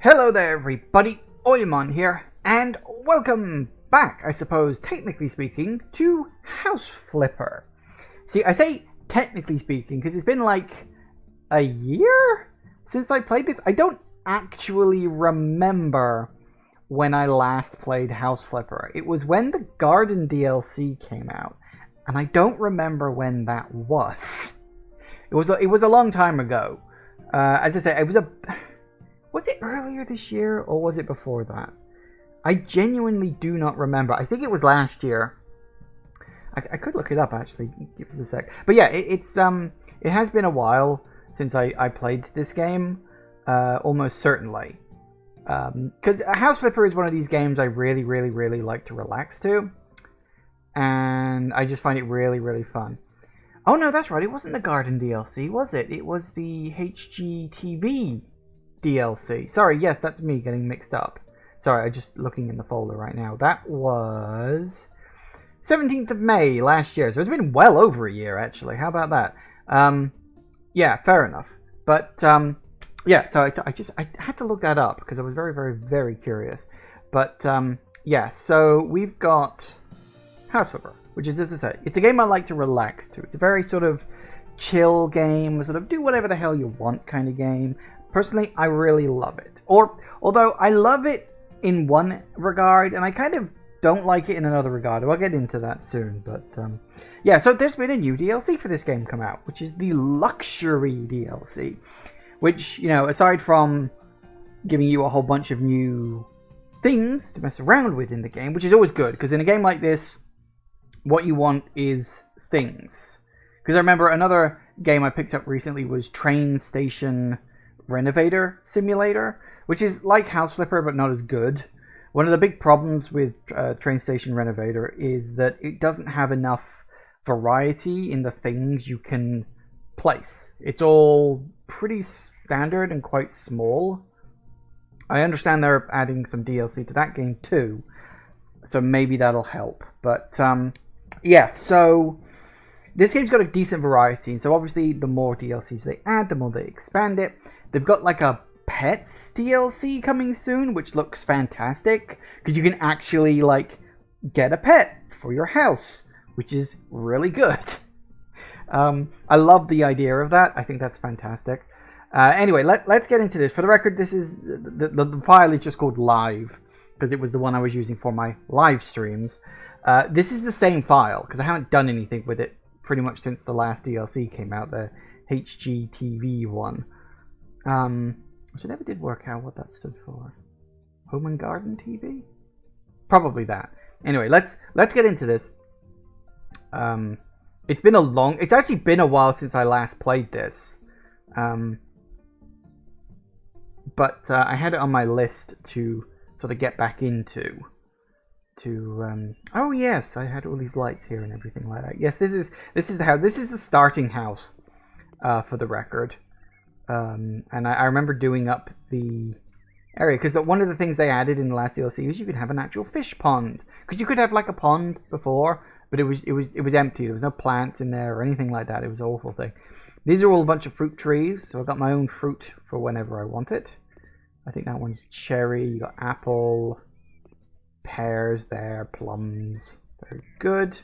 Hello there everybody, Oymon here, and welcome back, I suppose, technically speaking, to House Flipper. See, I say technically speaking because it's been like a year since I played this. I don't actually remember when I last played House Flipper. It was when the Garden DLC came out, and I don't remember when that was. It was a long time ago. As I say, was it earlier this year or was it before that? I genuinely do not remember. I think it was last year. I could look it up actually. Give us a sec. But yeah, it has been a while since I played this game. Almost certainly. Because House Flipper is one of these games I really, really, really like to relax to. And I just find it really, really fun. Oh no, that's right. It wasn't the Garden DLC, was it? It was the HGTV DLC. Sorry, yes, that's me getting mixed up. Sorry, I'm just looking in the folder right now. That was 17th of May last year. So it's been well over a year, actually. How about that? Yeah, fair enough. But, yeah, so I had to look that up because I was very, very, very curious. But, yeah, so we've got House Flipper, which is, as I say, it's a game I like to relax to. It's a very sort of chill game, sort of do whatever the hell you want kind of game. Personally, I really love it. Although I love it in one regard, and I kind of don't like it in another regard. I'll get into that soon. But yeah, so there's been a new DLC for this game come out, which is the Luxury DLC. Which, you know, aside from giving you a whole bunch of new things to mess around with in the game, which is always good, because in a game like this, what you want is things. Because I remember another game I picked up recently was Train Station Renovator Simulator, which is like House Flipper but not as good. One of the big problems with Train Station Renovator is that it doesn't have enough variety in the things you can place. It's all pretty standard and quite small. I understand they're adding some DLC to that game too, so maybe that'll help. But yeah, so this game's got a decent variety, and so obviously the more DLCs they add, the more they expand it. They've got like a pets DLC coming soon, which looks fantastic, because you can actually like get a pet for your house, which is really good. I love the idea of that. I think that's fantastic. Anyway, let's get into this. For the record, this is the file is just called live, because it was the one I was using for my live streams. This is the same file, because I haven't done anything with it pretty much since the last DLC came out, the HGTV one. Which I never did work out what that stood for. Home and Garden TV? Probably that. Anyway, let's get into this. It's actually been a while since I last played this. But I had it on my list to sort of get back into. Oh yes, I had all these lights here and everything like that. Yes, this is the house. This is the starting house, for the record. And I remember doing up the area because one of the things they added in the last DLC was you could have an actual fish pond. Because you could have like a pond before, but it was empty. There was no plants in there or anything like that. It was an awful thing. These are all a bunch of fruit trees, so I've got my own fruit for whenever I want it. I think that one's cherry. You got apple, pears there, plums. Very good.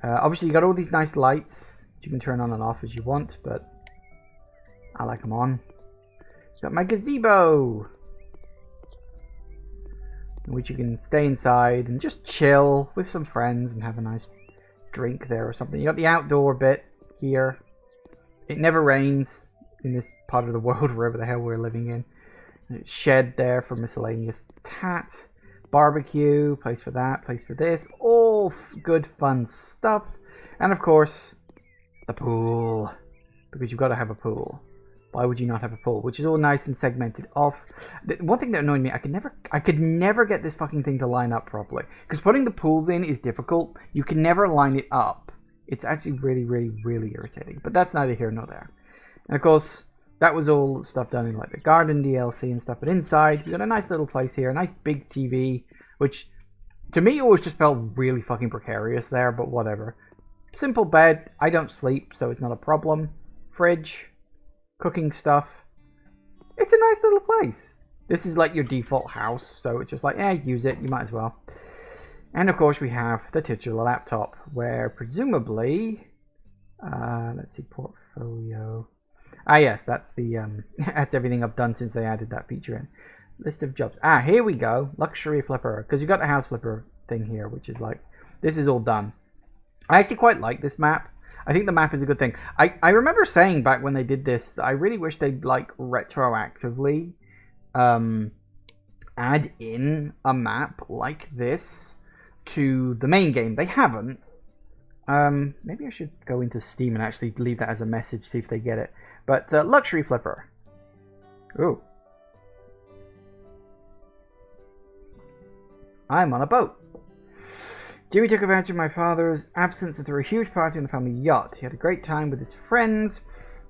Obviously, you got all these nice lights you can turn on and off as you want, but I like them on. It's got my gazebo, in which you can stay inside and just chill with some friends and have a nice drink there or something. You got the outdoor bit here. It never rains in this part of the world, wherever the hell we're living in. Shed there for miscellaneous tat. Barbecue, place for that, place for this. All good fun stuff. And of course, the pool. Because you've got to have a pool. Why would you not have a pool? Which is all nice and segmented off. One thing that annoyed me, I could never get this fucking thing to line up properly. Because putting the pools in is difficult. You can never line it up. It's actually really, really, really irritating. But that's neither here nor there. And of course, that was all stuff done in like the Garden DLC and stuff. But inside, we got a nice little place here. A nice big TV. Which, to me, always just felt really fucking precarious there. But whatever. Simple bed. I don't sleep, so it's not a problem. Fridge. Cooking stuff. It's a nice little place. This is like your default house, so it's just like, yeah, use it, you might as well. And of course we have the titular laptop, where presumably, let's see, portfolio. Ah yes, that's the, that's everything I've done since they added that feature in. List of jobs. Ah, here we go, luxury flipper, because you got the house flipper thing here, which is like, this is all done. I actually quite like this map. I think the map is a good thing. I remember saying back when they did this that I really wish they'd like retroactively add in a map like this to the main game. They haven't. Maybe I should go into Steam and actually leave that as a message, see if they get it. But luxury flipper. Ooh. I'm on a boat. Jimmy took advantage of my father's absence and threw a huge party on the family yacht. He had a great time with his friends,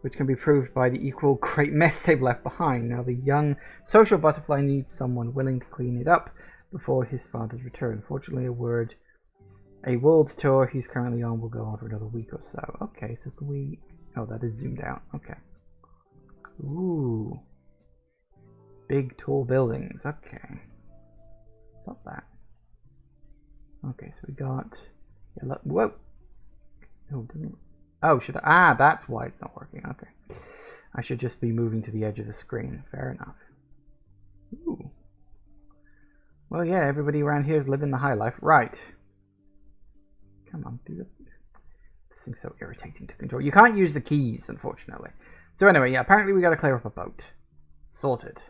which can be proved by the equal great mess they've left behind. Now the young social butterfly needs someone willing to clean it up before his father's return. Fortunately, a world tour he's currently on will go on for another week or so. Okay, so can we... Oh, that is zoomed out. Okay. Ooh. Big, tall buildings. Okay. Stop that. Okay, so we got... Yeah, look, whoa! Oh, should I... Ah, that's why it's not working. Okay. I should just be moving to the edge of the screen. Fair enough. Ooh. Well, yeah, everybody around here is living the high life. Right. Come on, do it. This thing's so irritating to control. You can't use the keys, unfortunately. So anyway, yeah, apparently we got to clear up a boat. Sorted.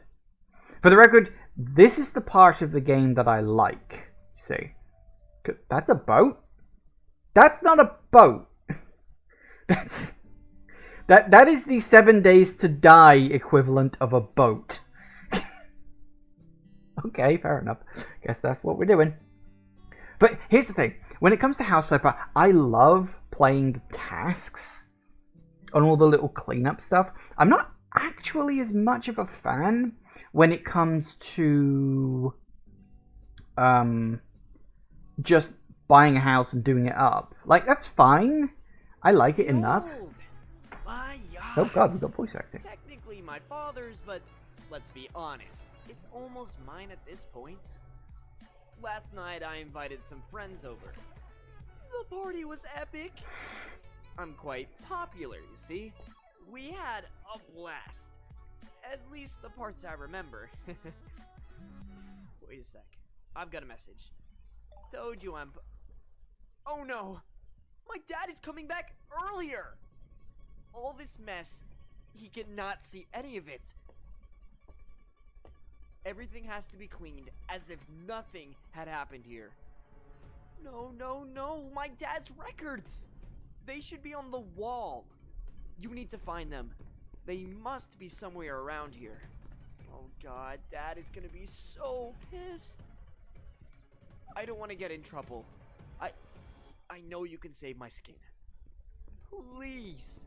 For the record, this is the part of the game that I like. See? That's a boat? That's not a boat. That is the 7 days to die equivalent of a boat. Okay, fair enough. Guess that's what we're doing. But here's the thing. When it comes to House Flipper, I love playing tasks on all the little cleanup stuff. I'm not actually as much of a fan when it comes to just buying a house and doing it up. Like, that's fine. I like it enough. Oh god, we got voice acting. Technically my father's, but let's be honest, it's almost mine at this point. Last night I invited some friends over. The party was epic. I'm quite popular, you see. We had a blast. At least the parts I remember. Wait a sec. I've got a message. Told you I'm... Oh no! My dad is coming back earlier! All this mess, he cannot see any of it. Everything has to be cleaned as if nothing had happened here. No, no, no! My dad's records! They should be on the wall. You need to find them. They must be somewhere around here. Oh god, Dad is gonna be so pissed. I don't want to get in trouble. I know you can save my skin. Please.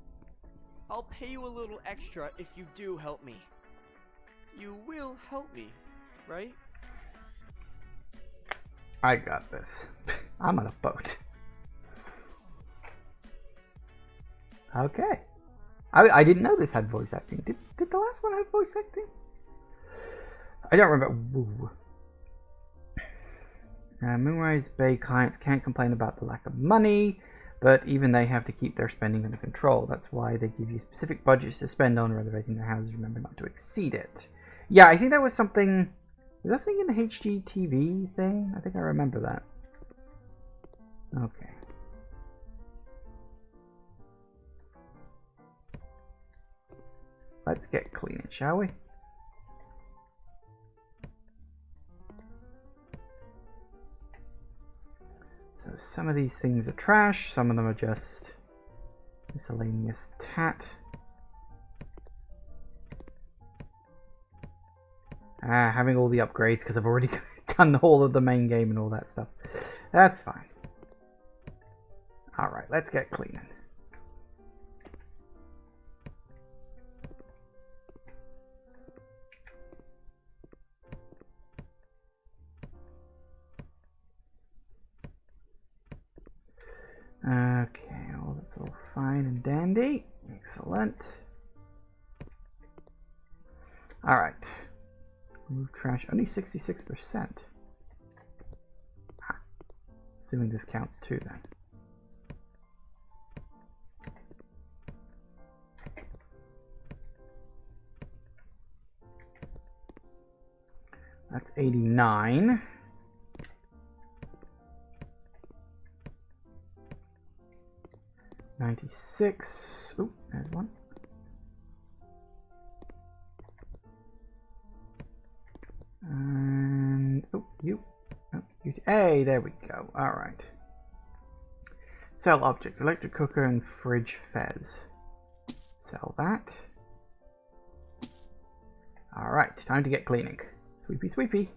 I'll pay you a little extra if you do help me. You will help me, right? I got this. I'm on a boat. Okay. I didn't know this had voice acting. Did the last one have voice acting? I don't remember. Woo. Moonrise Bay clients can't complain about the lack of money, but even they have to keep their spending under control. That's why they give you specific budgets to spend on renovating their houses. Remember not to exceed it. Yeah, I think that was something... Was that something in the HGTV thing? I think I remember that. Okay. Let's get cleaning, shall we? So some of these things are trash, some of them are just miscellaneous tat. Having all the upgrades because I've already done the whole of the main game and all that stuff. That's fine. Alright, let's get cleaning. Okay, well that's all fine and dandy. Excellent. Alright. Remove trash, only 66%. Ah, assuming this counts too then. That's 89. $96. Oh, there's one. And oh, you. Hey, there we go. All right. Sell object: electric cooker and fridge fez. Sell that. All right, time to get cleaning. Sweepy, sweepy.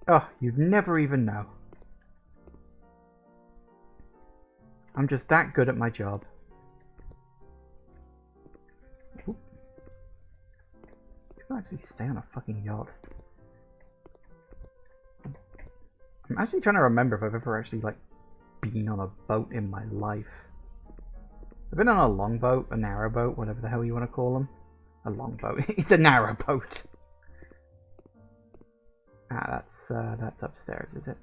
Oh, you'd never even know. I'm just that good at my job. Oop. People actually stay on a fucking yacht. I'm actually trying to remember if I've ever actually, like, been on a boat in my life. I've been on a longboat, a narrowboat, whatever the hell you want to call them. A longboat. It's a narrowboat. Ah, that's upstairs, is it?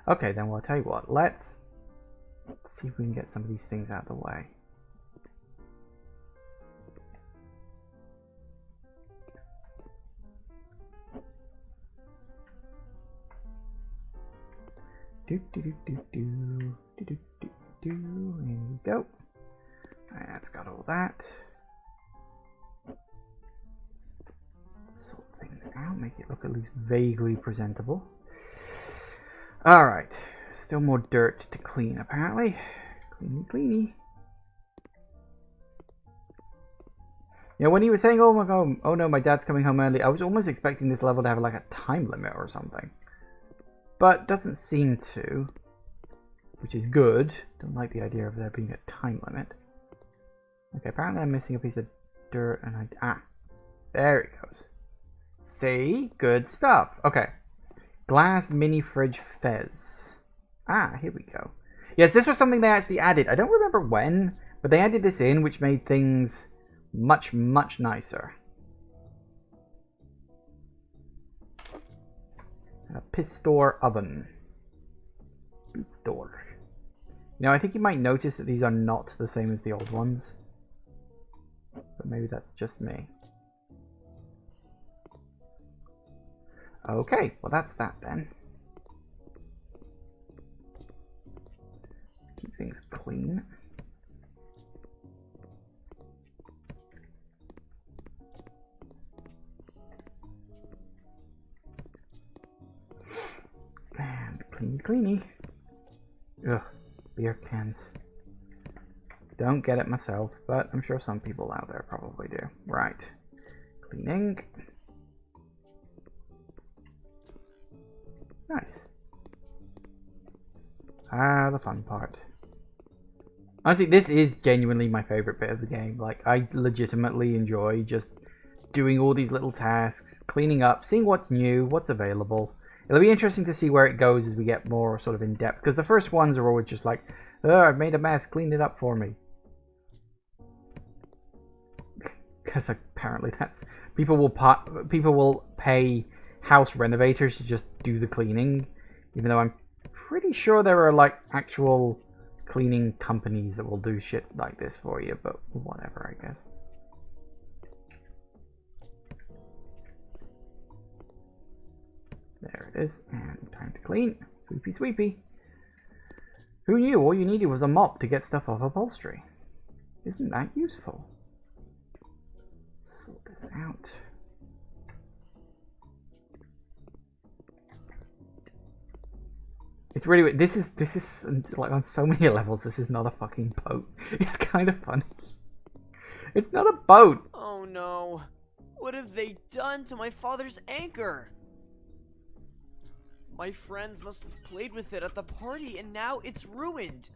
Okay, then, well, I'll tell you what. Let's see if we can get some of these things out of the way. Here we go. Alright, that's got all that. Sort things out, make it look at least vaguely presentable. Alright, still more dirt to clean apparently. Cleany, cleany. You know, when he was saying, oh my god, oh no, my dad's coming home early, I was almost expecting this level to have like a time limit or something. But doesn't seem to, which is good. Don't like the idea of there being a time limit. Okay, apparently I'm missing a piece of dirt and there it goes. See? Good stuff. Okay. Glass mini fridge fez. Ah, here we go. Yes, this was something they actually added. I don't remember when, but they added this in, which made things much, much nicer. A Pistor oven. Pistor. You know, I think you might notice that these are not the same as the old ones. But maybe that's just me. Okay, well that's that then. Keep things clean. And cleany, cleany. Ugh, beer cans. Don't get it myself, but I'm sure some people out there probably do. Right. Cleaning. Nice. Ah, the fun part. Honestly, this is genuinely my favorite bit of the game. Like, I legitimately enjoy just doing all these little tasks, cleaning up, seeing what's new, what's available. It'll be interesting to see where it goes as we get more sort of in depth, because the first ones are always just like, oh, I've made a mess, clean it up for me. Because apparently that's people will pay house renovators to just do the cleaning, even though I'm pretty sure there are like actual cleaning companies that will do shit like this for you, but whatever, I guess. There it is, and time to clean. Sweepy, sweepy. Who knew all you needed was a mop to get stuff off upholstery? Isn't that useful? Sort this out. It's really weird. This is like on so many levels. This is not a fucking boat. It's kind of funny. It's not a boat. Oh no! What have they done to my father's anchor? My friends must have played with it at the party, and now it's ruined.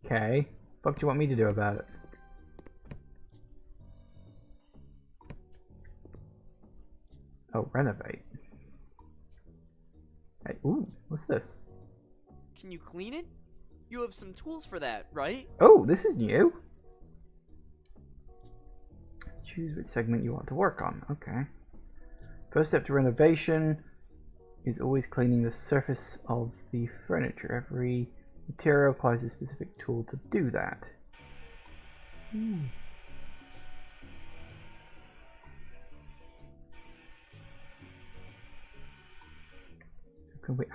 Okay. What do you want me to do about it? Oh, renovate. Hey, ooh, what's this? Can you clean it? You have some tools for that, right? Oh, this is new. choose which segment you want to work on. Okay. First step to renovation is always cleaning the surface of the furniture. Every material requires a specific tool to do that. Can we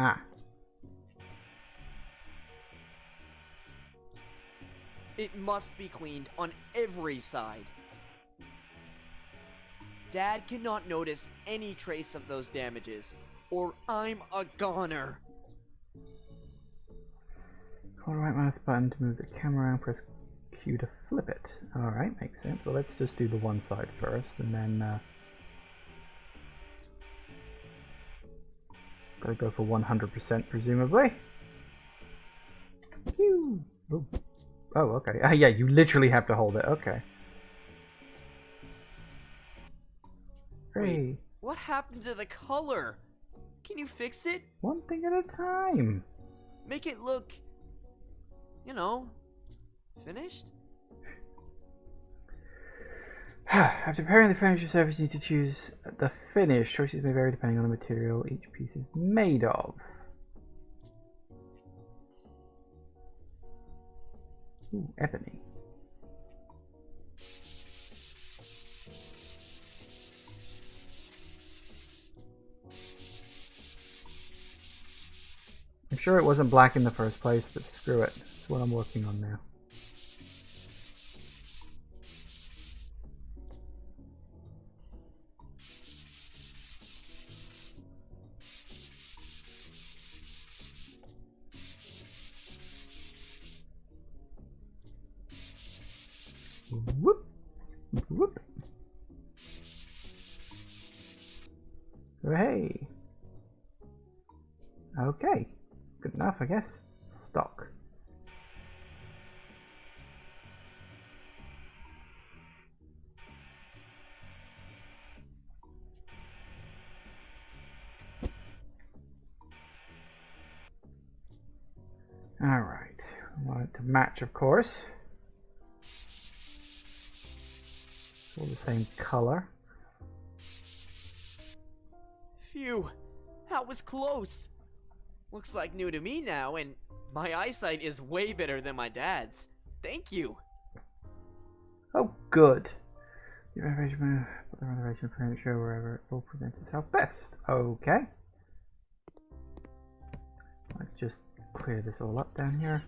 It must be cleaned on every side. Dad cannot notice any trace of those damages, or I'm a goner. Hold the right mouse button to move the camera around, press Q to flip it. Alright, makes sense. Well, let's just do the one side first, and then gotta go for 100% presumably. Phew. Ooh. Oh, okay. Ah, yeah, you literally have to hold it. Okay. Wait, what happened to the color? Can you fix it? One thing at a time. Make it look, you know, finished? After preparing the furniture surface, you need to choose the finish. Choices may vary depending on the material each piece is made of. Ooh, ebony. I'm sure it wasn't black in the first place, but screw it. It's what I'm working on now. Whoop, whoop. Hey. Okay. Good enough, I guess. Stock. Alright. We want it to match, of course. All the same color. Phew, that was close. Looks like new to me now, and my eyesight is way better than my dad's. Thank you. Oh, good. The renovation furniture wherever it will present itself best. Okay. Let's just clear this all up down here.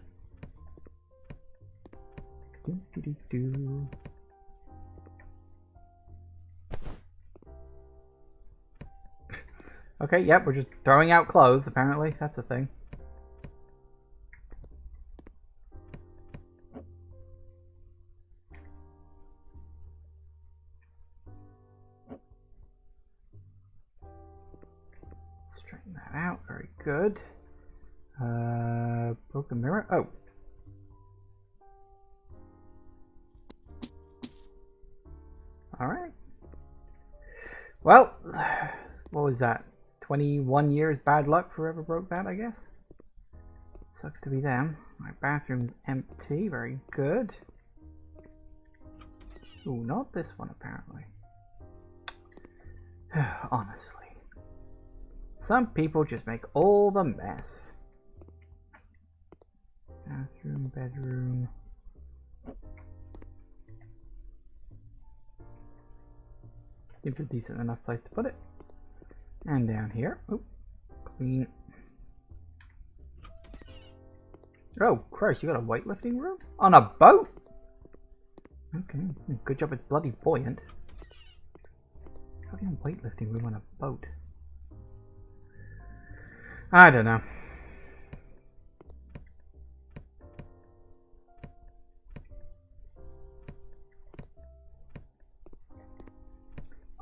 Okay, yep, we're just throwing out clothes, apparently. That's a thing. Straighten that out, very good. Broken mirror? Oh. Alright. Well, what was that? 21 years bad luck for whoever broke that, I guess. Sucks to be them. My bathroom's empty. Very good. Ooh, not this one, apparently. Honestly. Some people just make all the mess. Bathroom, bedroom. Seems a decent enough place to put it. And down here, oh, clean. Oh, Christ, you got a weightlifting room? On a boat? Okay, good job it's bloody buoyant. How can a weightlifting room on a boat? I don't know.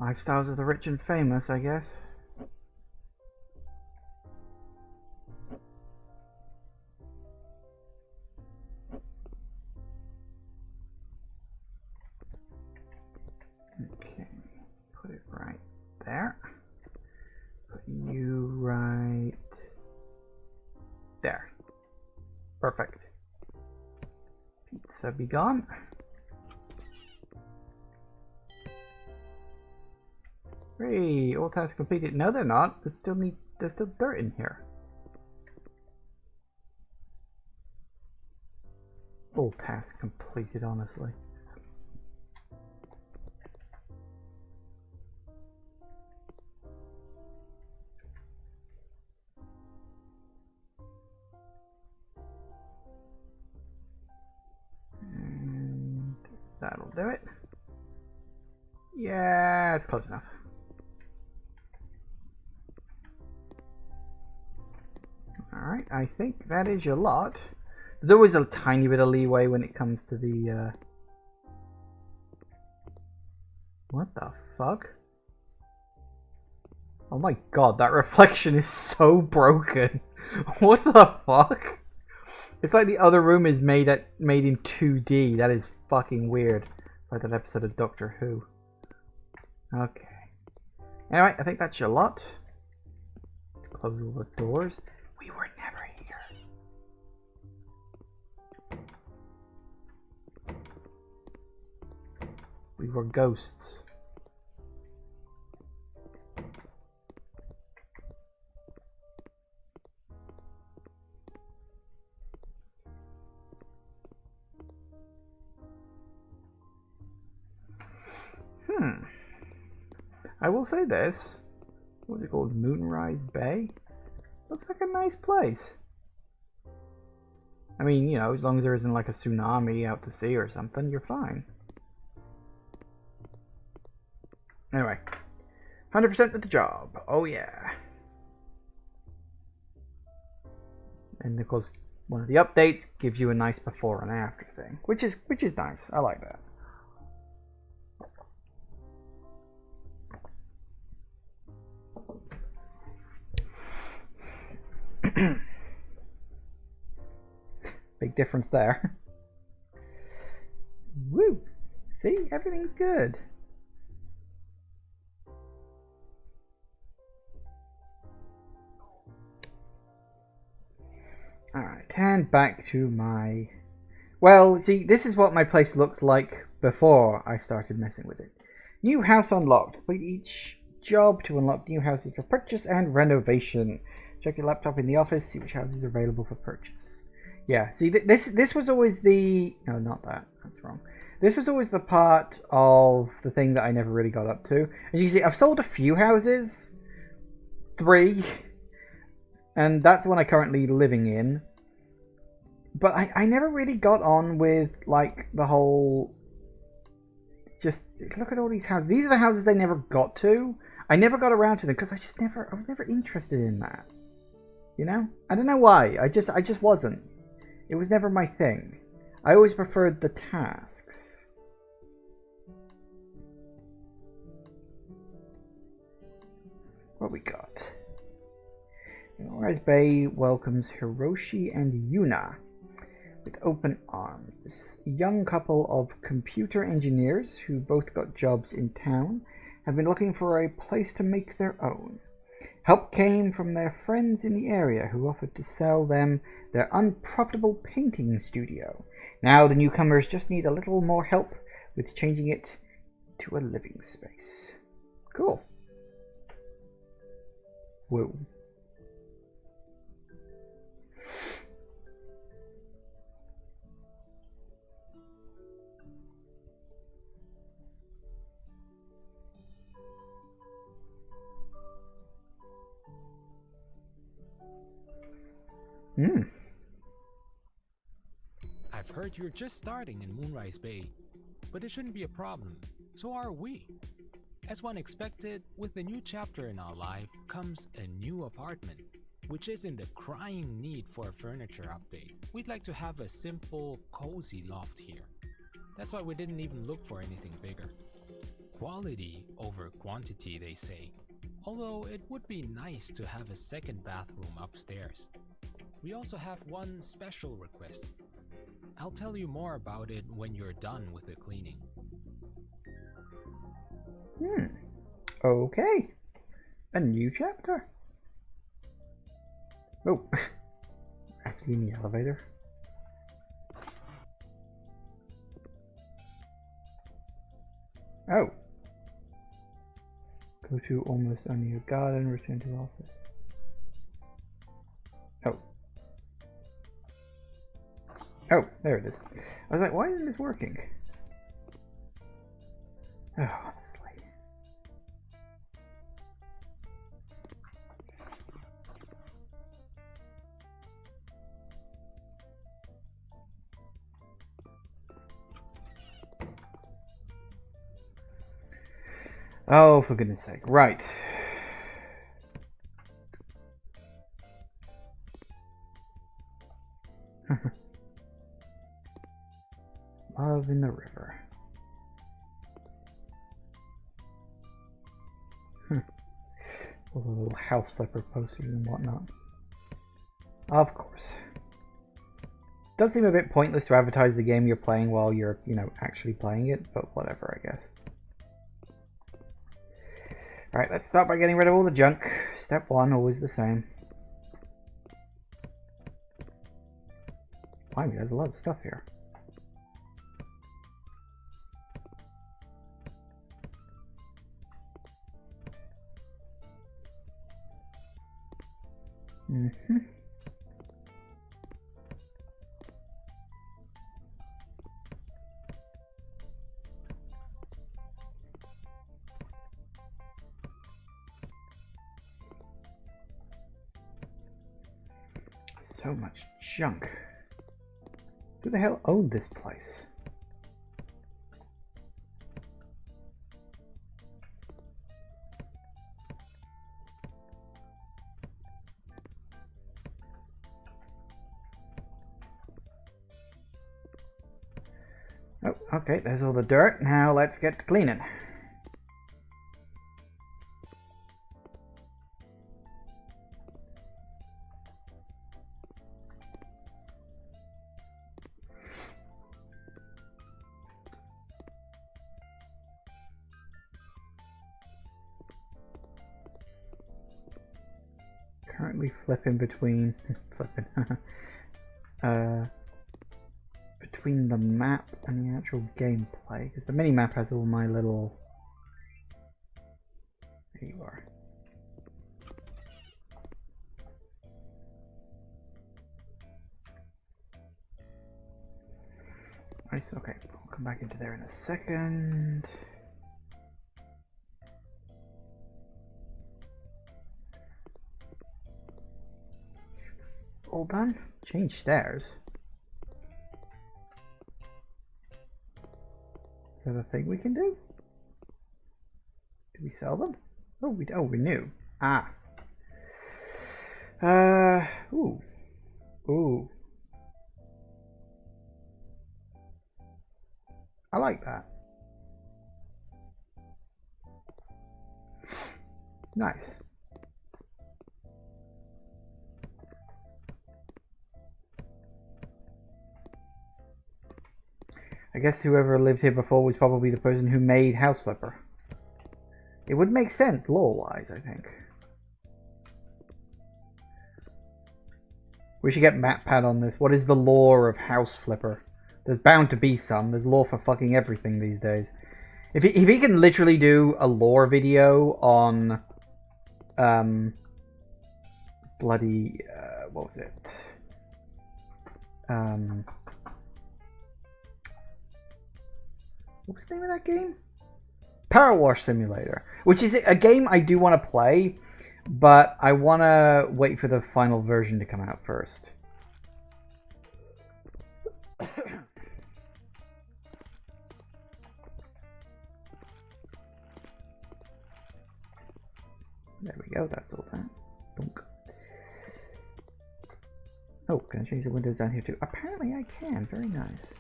Lifestyles of the rich and famous, I guess. Okay, put it right there. Put you right there. Perfect. Pizza be gone. Hey, all tasks completed. No, they're not. There's still dirt in here. All tasks completed, honestly. And that'll do it. Yeah, it's close enough. Alright, I think that is your lot. There's always a tiny bit of leeway when it comes to the, What the fuck? Oh my god, that reflection is so broken. What the fuck? It's like the other room is made in 2D. That is fucking weird. Like that episode of Doctor Who. Okay. Anyway, I think that's your lot. Close all the doors. We were never here. We were ghosts. I will say this. What's it called? Moonrise Bay? Looks like a nice place. I mean, you know, as long as there isn't like a tsunami out to sea or something, you're fine. Anyway. 100% of the job. Oh yeah. And of course, one of the updates gives you a nice before and after thing. Which is nice. I like that. Big difference there. Woo! See, everything's good. Alright, and back to my... Well, see, this is what my place looked like before I started messing with it. New house unlocked. Complete each job to unlock new houses for purchase and renovation. Check your laptop in the office, see which houses are available for purchase. Yeah, see, this was always the... No, not that. That's wrong. This was always the part of the thing that I never really got up to. As you can see, I've sold a few houses. 3. And that's the one I'm currently living in. But I never really got on with, like, the whole... Just, look at all these houses. These are the houses I never got to. I never got around to them because I was never interested in that. You know? I don't know why. I just wasn't. It was never my thing. I always preferred the tasks. What we got? Moonrise Bay welcomes Hiroshi and Yuna with open arms. This young couple of computer engineers who both got jobs in town have been looking for a place to make their own. Help came from their friends in the area who offered to sell them their unprofitable painting studio. Now the newcomers just need a little more help with changing it to a living space. Cool. Whoa. I've heard you're just starting in Moonrise Bay, but it shouldn't be a problem. So are we. As one expected, with the new chapter in our life comes a new apartment, which is in the crying need for a furniture update. We'd like to have a simple, cozy loft here. That's why we didn't even look for anything bigger. Quality over quantity, they say. Although it would be nice to have a second bathroom upstairs. We also have one special request. I'll tell you more about it when you're done with the cleaning. Okay. A new chapter. Oh. Actually in the elevator. Oh. Go to almost only your garden, return to office. Oh. Oh, there it is. I was like, why isn't this working? Oh, honestly. Oh, for goodness sake. Right. Love in the river. All the little house flipper posters and whatnot. Of course. Does seem a bit pointless to advertise the game you're playing while you're, actually playing it, but whatever, I guess. Alright, let's start by getting rid of all the junk. Step 1, always the same. Blimey, there's a lot of stuff here. So much junk. Who the hell owned this place? Oh, okay, there's all the dirt. Now let's get to cleaning. Currently flipping between between the map and the actual gameplay, because the mini map has all my little. There you are. Nice. Okay, we'll come back into there in a second. All done? Change stairs. Is that a thing we can do? Do we sell them? Oh, we knew. Ah. Ooh. Ooh. I like that. Nice. I guess whoever lived here before was probably the person who made House Flipper. It would make sense lore-wise, I think. We should get MatPat on this. What is the lore of House Flipper? There's bound to be some. There's lore for fucking everything these days. If he can literally do a lore video on... bloody... what was it? What was the name of that game? Power Wash Simulator. Which is a game I do want to play, but I want to wait for the final version to come out first. There we go, that's all that. Dunk. Oh, can I change the windows down here too? Apparently I can, very nice.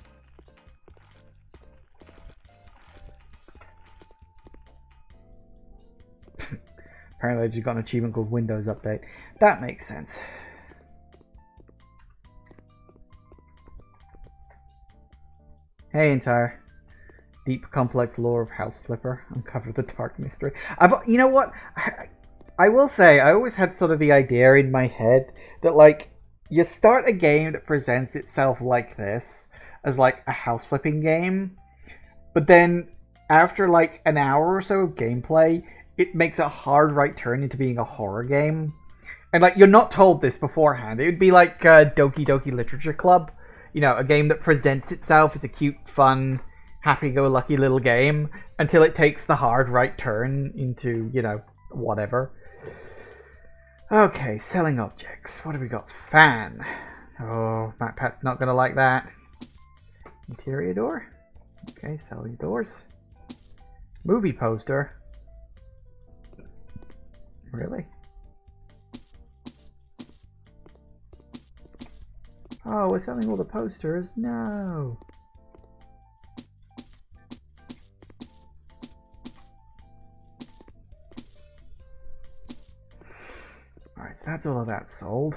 Apparently I just got an achievement called Windows Update. That makes sense. Hey, entire. Deep, complex lore of House Flipper. Uncover the dark mystery. You know what? I will say, I always had sort of the idea in my head that, like, you start a game that presents itself like this, as, like, a house flipping game, but then, after, like, an hour or so of gameplay, it makes a hard right turn into being a horror game. And like, you're not told this beforehand. It would be like Doki Doki Literature Club. You know, a game that presents itself as a cute, fun, happy-go-lucky little game until it takes the hard right turn into, you know, whatever. Okay, selling objects. What have we got? Fan. Oh, MacPat's not going to like that. Interior door. Okay, selling doors. Movie poster. Really? Oh, we're selling all the posters? No. Alright, so that's all of that sold.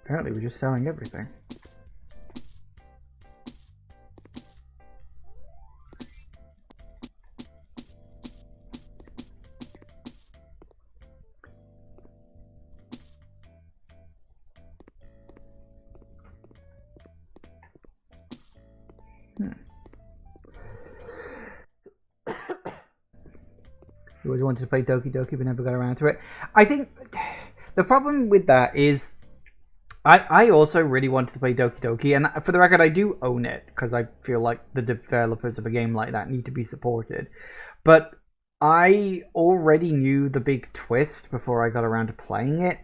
Apparently we're just selling everything. You always wanted to play Doki Doki but never got around to it. I think the problem with that is I also really wanted to play Doki Doki, and for the record, I do own it because I feel like the developers of a game like that need to be supported. But I already knew the big twist before I got around to playing it,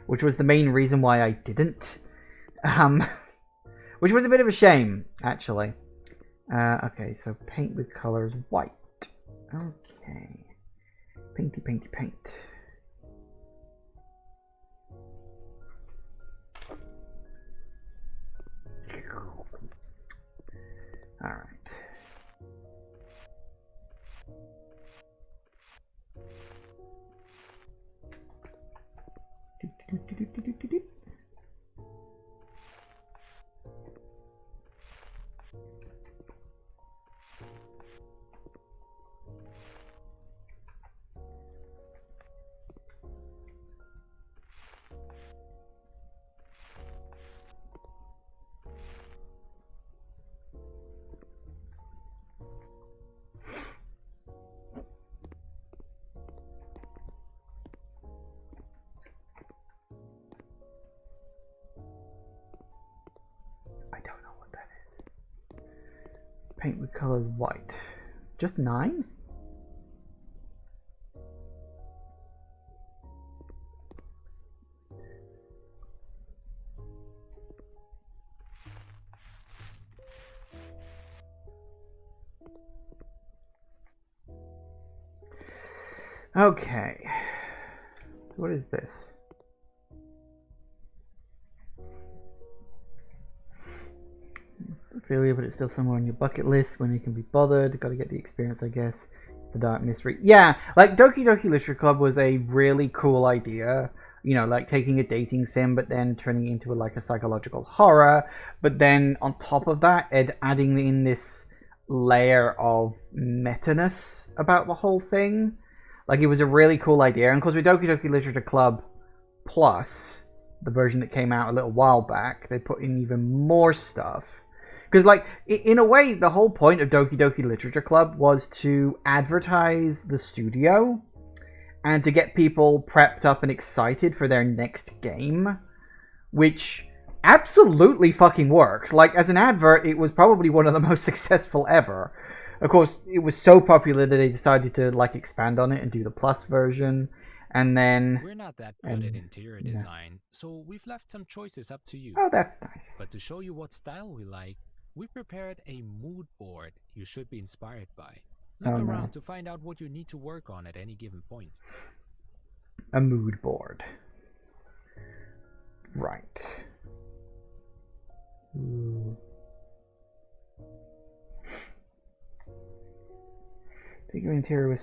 which was the main reason why I didn't. Which was a bit of a shame, actually. Okay, so paint with colors white. Okay. Painty, painty, paint. All right. Paint with colors white. Just 9? Okay. So what is this? Failure, but it's still somewhere on your bucket list when you can be bothered. Got to get the experience, I guess. The Dark Mystery. Yeah, like Doki Doki Literature Club was a really cool idea. You know, like taking a dating sim, but then turning it into like a psychological horror. But then on top of that, adding in this layer of meta-ness about the whole thing. Like, it was a really cool idea. And of course, with Doki Doki Literature Club Plus, the version that came out a little while back, they put in even more stuff. Because, like, in a way, the whole point of Doki Doki Literature Club was to advertise the studio and to get people prepped up and excited for their next game, which absolutely fucking worked. Like, as an advert, it was probably one of the most successful ever. Of course, it was so popular that they decided to, like, expand on it and do the Plus version. And then... We're not that good at interior design, so we've left some choices up to you. Oh, that's nice. But to show you what style we like, we prepared a mood board you should be inspired by. Look around to find out what you need to work on at any given point. A mood board. Right. Think of interior with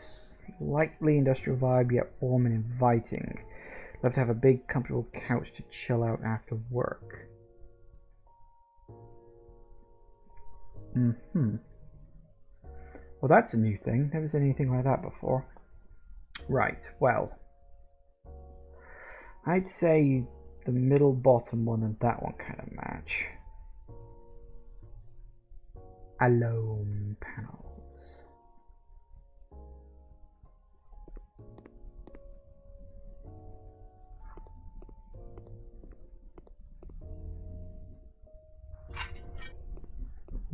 slightly industrial vibe, yet warm and inviting. Love to have a big, comfortable couch to chill out after work. Mm-hmm. Well, that's a new thing. Never seen anything like that before. Right, well. I'd say the middle bottom one and that one kind of match. Alone panels.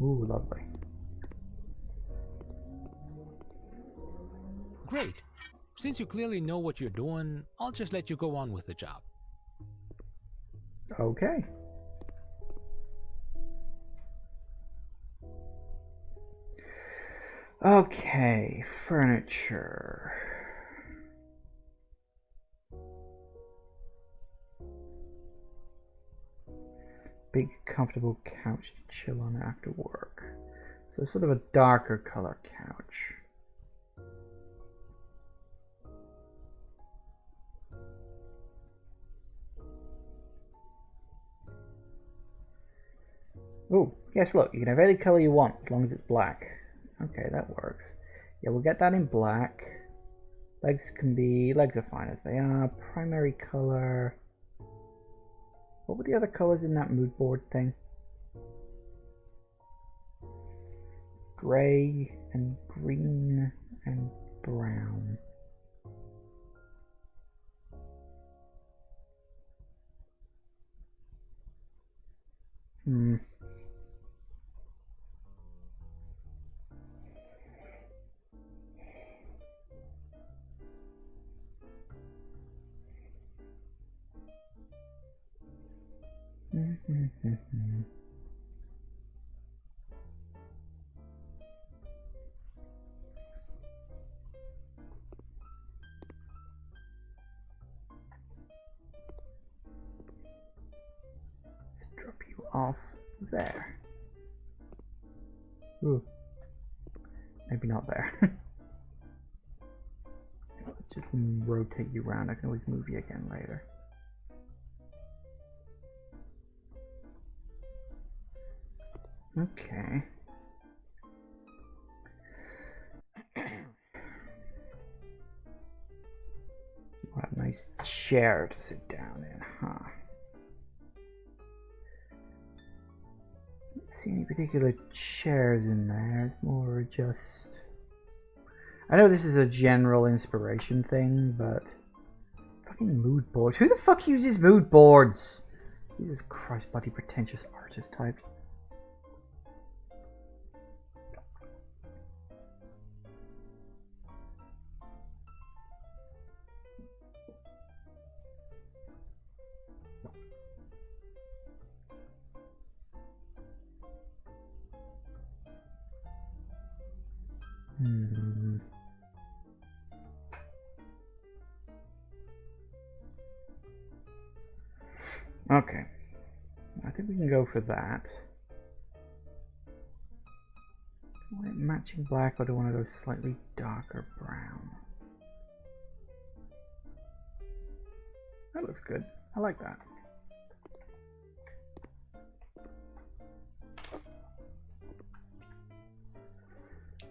Ooh, lovely. Great. Since you clearly know what you're doing, I'll just let you go on with the job. Okay. Okay, furniture. Big, comfortable couch to chill on after work. So sort of a darker color couch. Oh, yes, look, you can have any color you want as long as it's black. Okay, that works. Yeah, we'll get that in black. Legs are fine as they are. Primary color. What were the other colors in that mood board thing? Gray and green and brown. Let's drop you off there. Ooh. Maybe not there. Let's just rotate you around. I can always move you again later. Okay. What a nice chair to sit down in, huh? Don't see any particular chairs in there. It's more just... I know this is a general inspiration thing, but... Fucking mood boards. Who the fuck uses mood boards? Jesus Christ, bloody pretentious artist type. Okay. I think we can go for that. Do I want it matching black or do I want to go slightly darker brown? That looks good. I like that.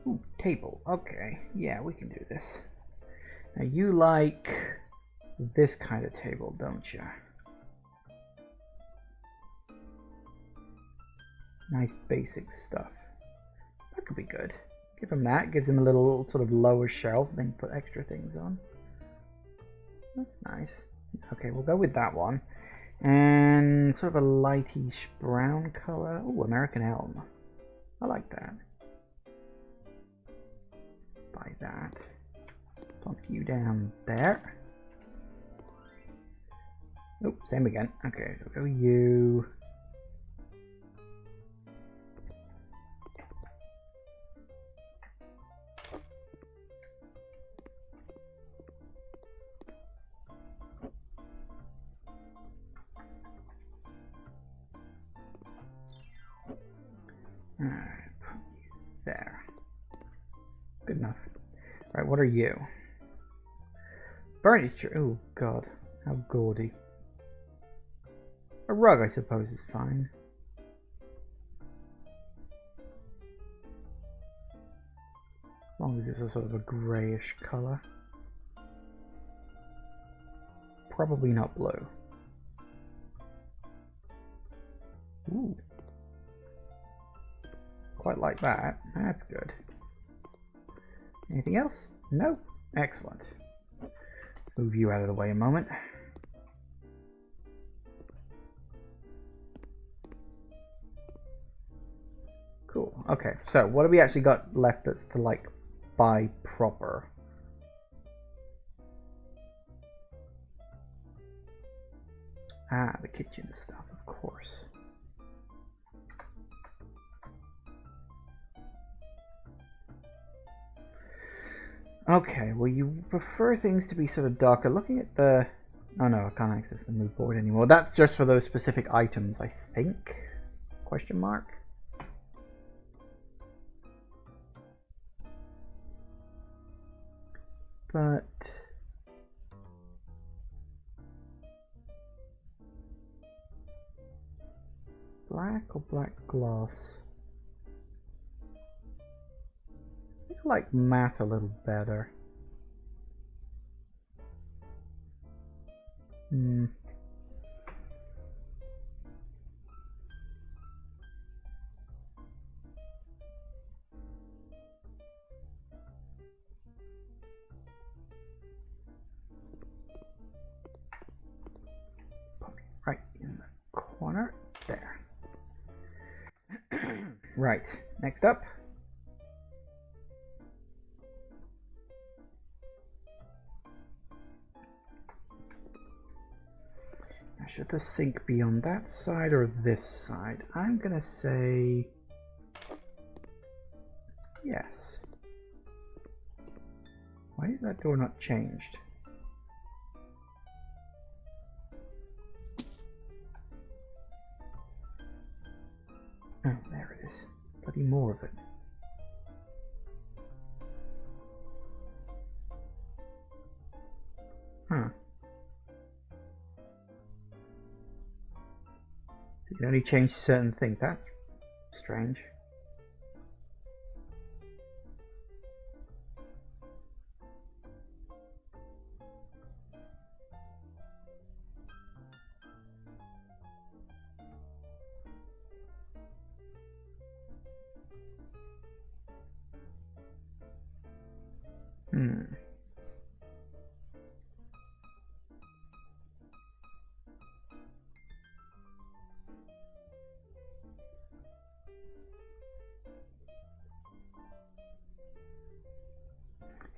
Ooh, table. Okay. Yeah, we can do this. Now you like this kind of table, don't you? Nice basic stuff. That could be good. Give him that. Gives him a little sort of lower shelf. Then put extra things on. That's nice. Okay, we'll go with that one. And sort of a lightish brown color. Oh, American Elm. I like that. Buy that. Plunk you down there. Oh, same again. Okay, we'll go you. Alright, put you there. Good enough. Alright, what are you? Furniture. Oh, God. How gaudy. A rug, I suppose, is fine. As long as it's a sort of a greyish colour. Probably not blue. Ooh. Quite like that. That's good. Anything else? No? Excellent. Move you out of the way a moment. Cool. Okay, so what have we actually got left that's to like buy proper? Ah, the kitchen stuff, of course. Okay, well you prefer things to be sort of darker. Looking at the... Oh no, I can't access the mood board anymore. That's just for those specific items, I think? Question mark? But... black or black gloss? I like matte a little better. Put it right in the corner. There. Right, next up. Now, should the sink be on that side or this side? I'm gonna say yes. Why is that door not changed? Oh, there it is. Bloody more of it. Huh. You can only change certain things. That's strange.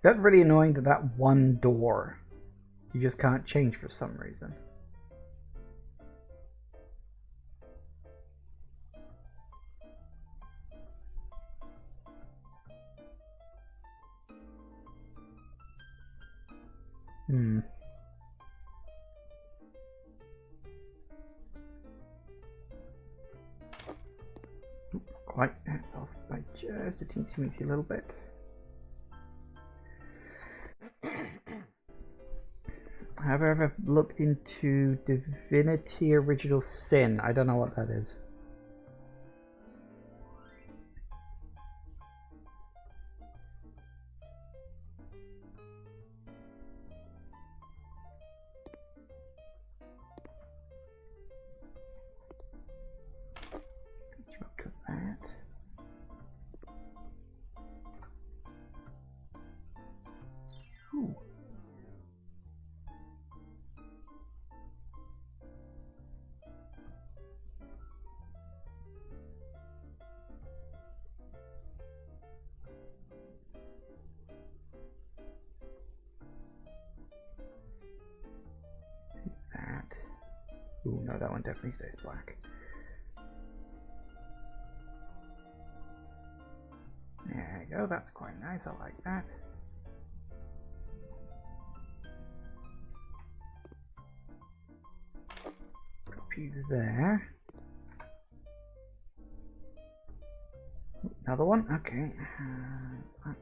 That's really annoying that that one door you just can't change for some reason. Quite. That's off by just a teensy-weensy little bit. Have I ever looked into Divinity Original Sin? I don't know what that is. Up to that. Ooh. That. Ooh, no, that one definitely stays black. There you go, that's quite nice, I like that. Computer there. Another one, okay. Black.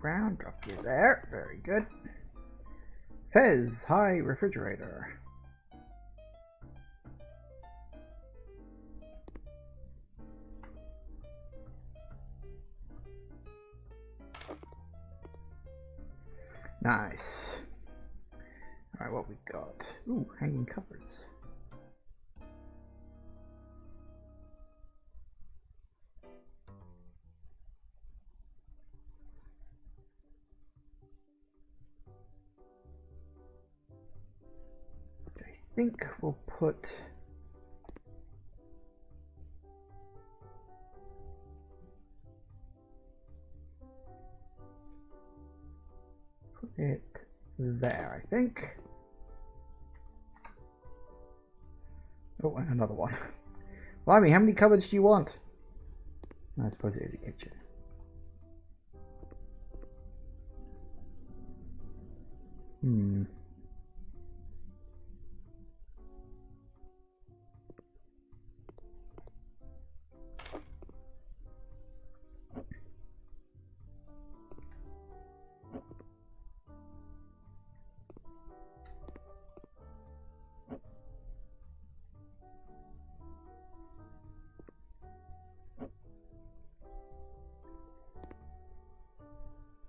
ground. Drop you there. Very good. Fez, high refrigerator. Nice. Alright, what we got? Ooh, hanging cupboards. I think we'll put it there, I think. Oh, and another one. Blimey, how many cupboards do you want? I suppose it is a kitchen.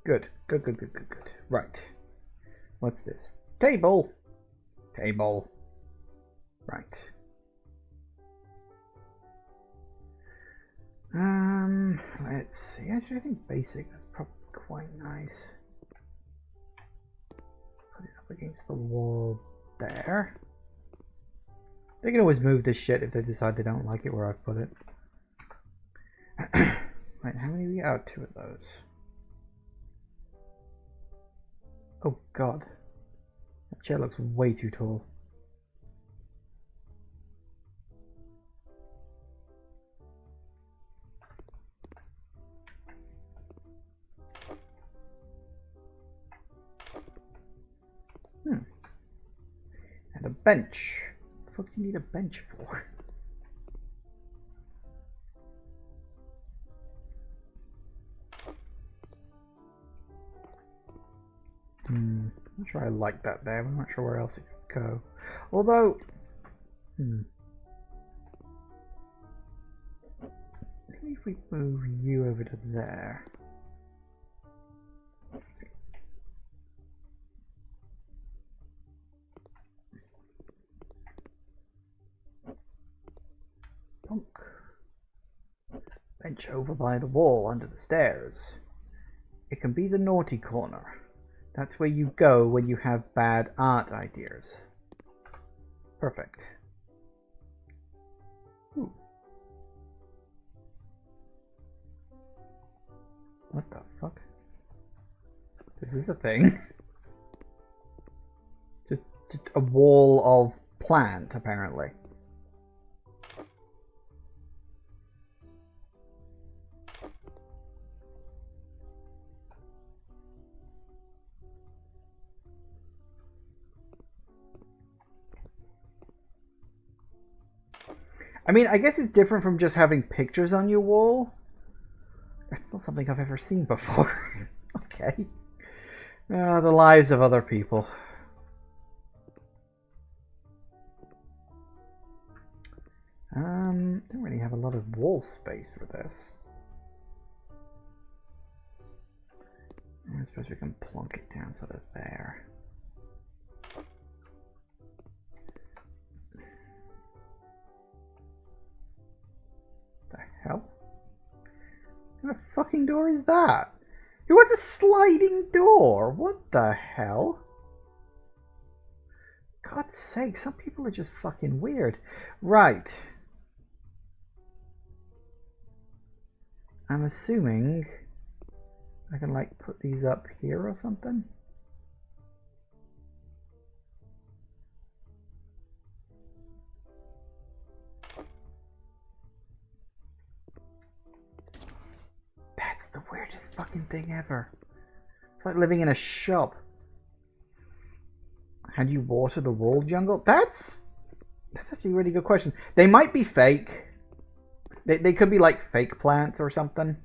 Good. Right. What's this? Table. Table. Right. Let's see. Actually, I think basic. That's probably quite nice. Put it up against the wall there. They can always move this shit if they decide they don't like it where I've put it. Right, how many we got? 2 of those. Oh god. That chair looks way too tall. And a bench. What the fuck do you need a bench for? I'm not sure I like that there. I'm not sure where else it could go. Although, maybe if we move you over to there. Bonk. Bench over by the wall under the stairs. It can be the naughty corner. That's where you go when you have bad art ideas. Perfect. Ooh. What the fuck? This is the thing. Just a wall of plant, apparently. I mean, I guess it's different from just having pictures on your wall. That's not something I've ever seen before. Okay. The lives of other people. Don't really have a lot of wall space for this. I suppose we can plonk it down sort of there. Hell? What kind of fucking door is that? It was a sliding door! What the hell? God's sake, some people are just fucking weird. Right. I'm assuming I can like put these up here or something. That's the weirdest fucking thing ever. It's like living in a shop. How do you water the wall jungle? That's actually a really good question. They might be fake. They could be like fake plants or something.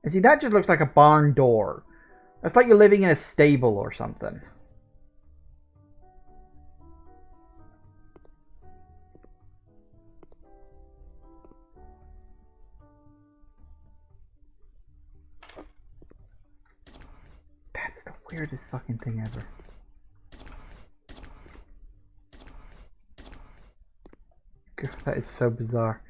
And see, that just looks like a barn door. It's like you're living in a stable or something. That's the weirdest fucking thing ever. God, that is so bizarre.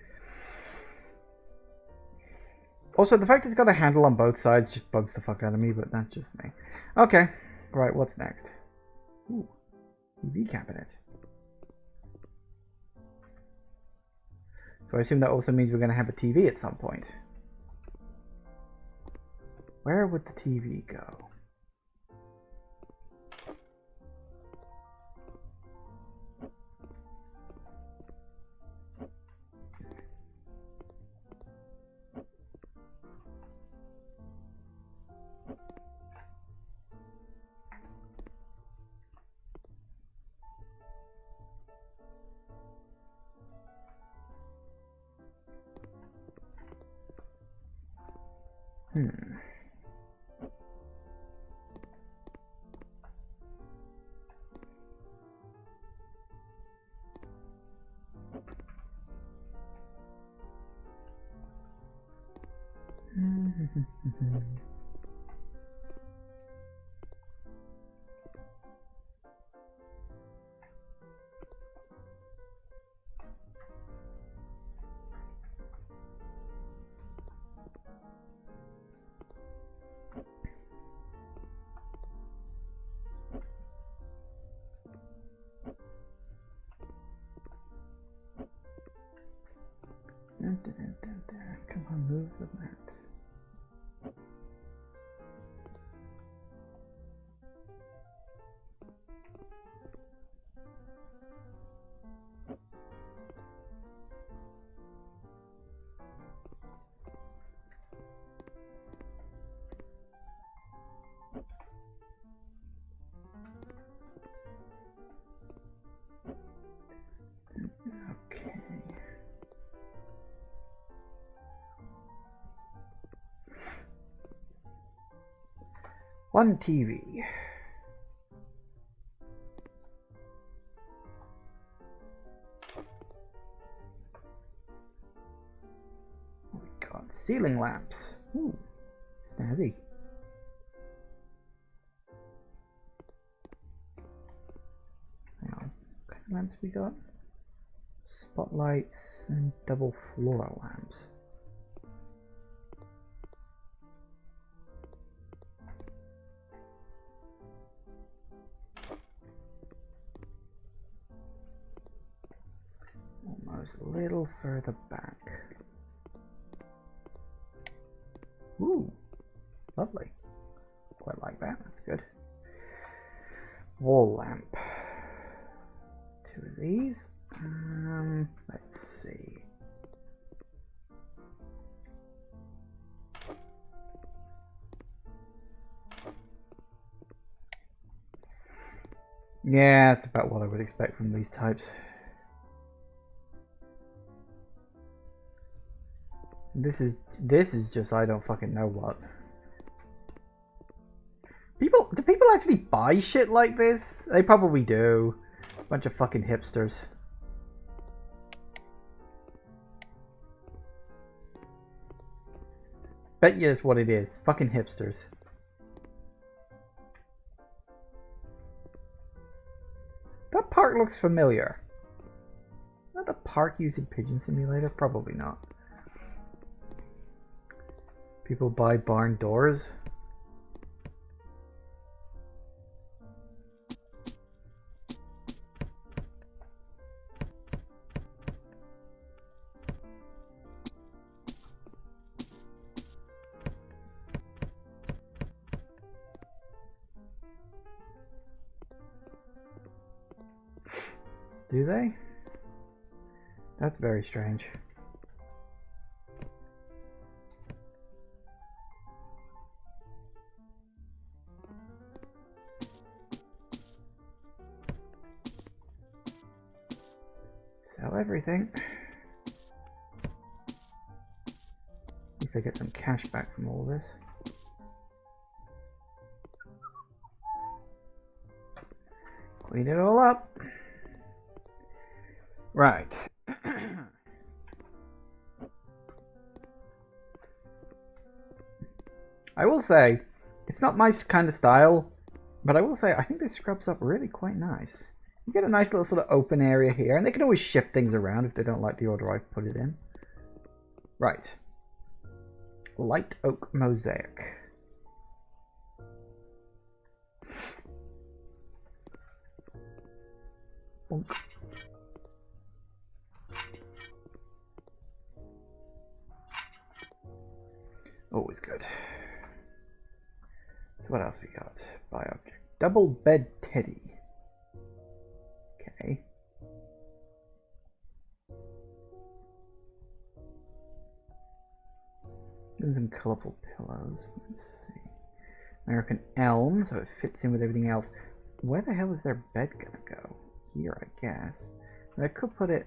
Also, the fact it's got a handle on both sides just bugs the fuck out of me, but that's just me. Okay, right, what's next? Ooh, TV cabinet. So I assume that also means we're going to have a TV at some point. Where would the TV go? Come on, move the mat. Okay. One TV. Oh my god, ceiling lamps. Ooh, snazzy. Hang on, what kind of lamps we got? Spotlights and double floor lamps. Almost a little further back. Ooh, lovely. Quite like that, that's good. Wall lamp. Two of these. Let's see. Yeah, that's about what I would expect from these types. This is just I don't fucking know what. Do people actually buy shit like this? They probably do. Bunch of fucking hipsters. Bet you it's what it is. Fucking hipsters. That park looks familiar. Is that the park using Pigeon Simulator? Probably not. People buy barn doors. Do they? That's very strange. Sell everything. At least I get some cash back from all this. Clean it all up. Right. I will say, it's not my kind of style, but I will say I think this scrubs up really quite nice. You get a nice little sort of open area here, and they can always shift things around if they don't like the order I've put it in. Right. Light oak mosaic. Bonk. Always good. So what else we got? Buy object. Double bed teddy. Okay. And some colourful pillows. Let's see. American elm, so it fits in with everything else. Where the hell is their bed gonna go? Here, I guess. And I could put it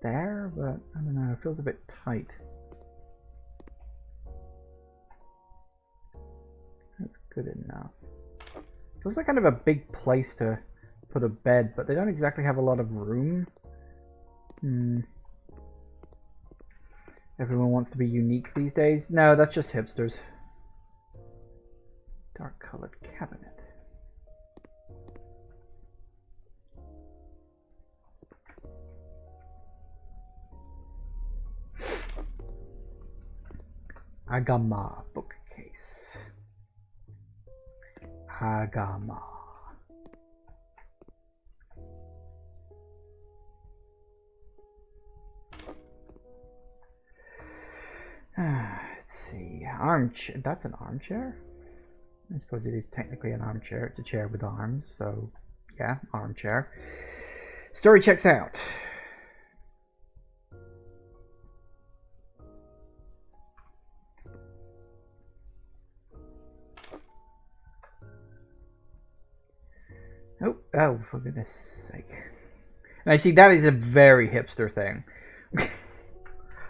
there, but I don't know. It feels a bit tight. That's good enough. Feels like kind of a big place to put a bed, but they don't exactly have a lot of room. Everyone wants to be unique these days. No, that's just hipsters. Dark colored cabinet. Agama bookcase. Agama. Let's see. Armchair. That's an armchair? I suppose it is technically an armchair. It's a chair with arms, so yeah, armchair. Story checks out. Oh, for goodness sake. And I see that is a very hipster thing.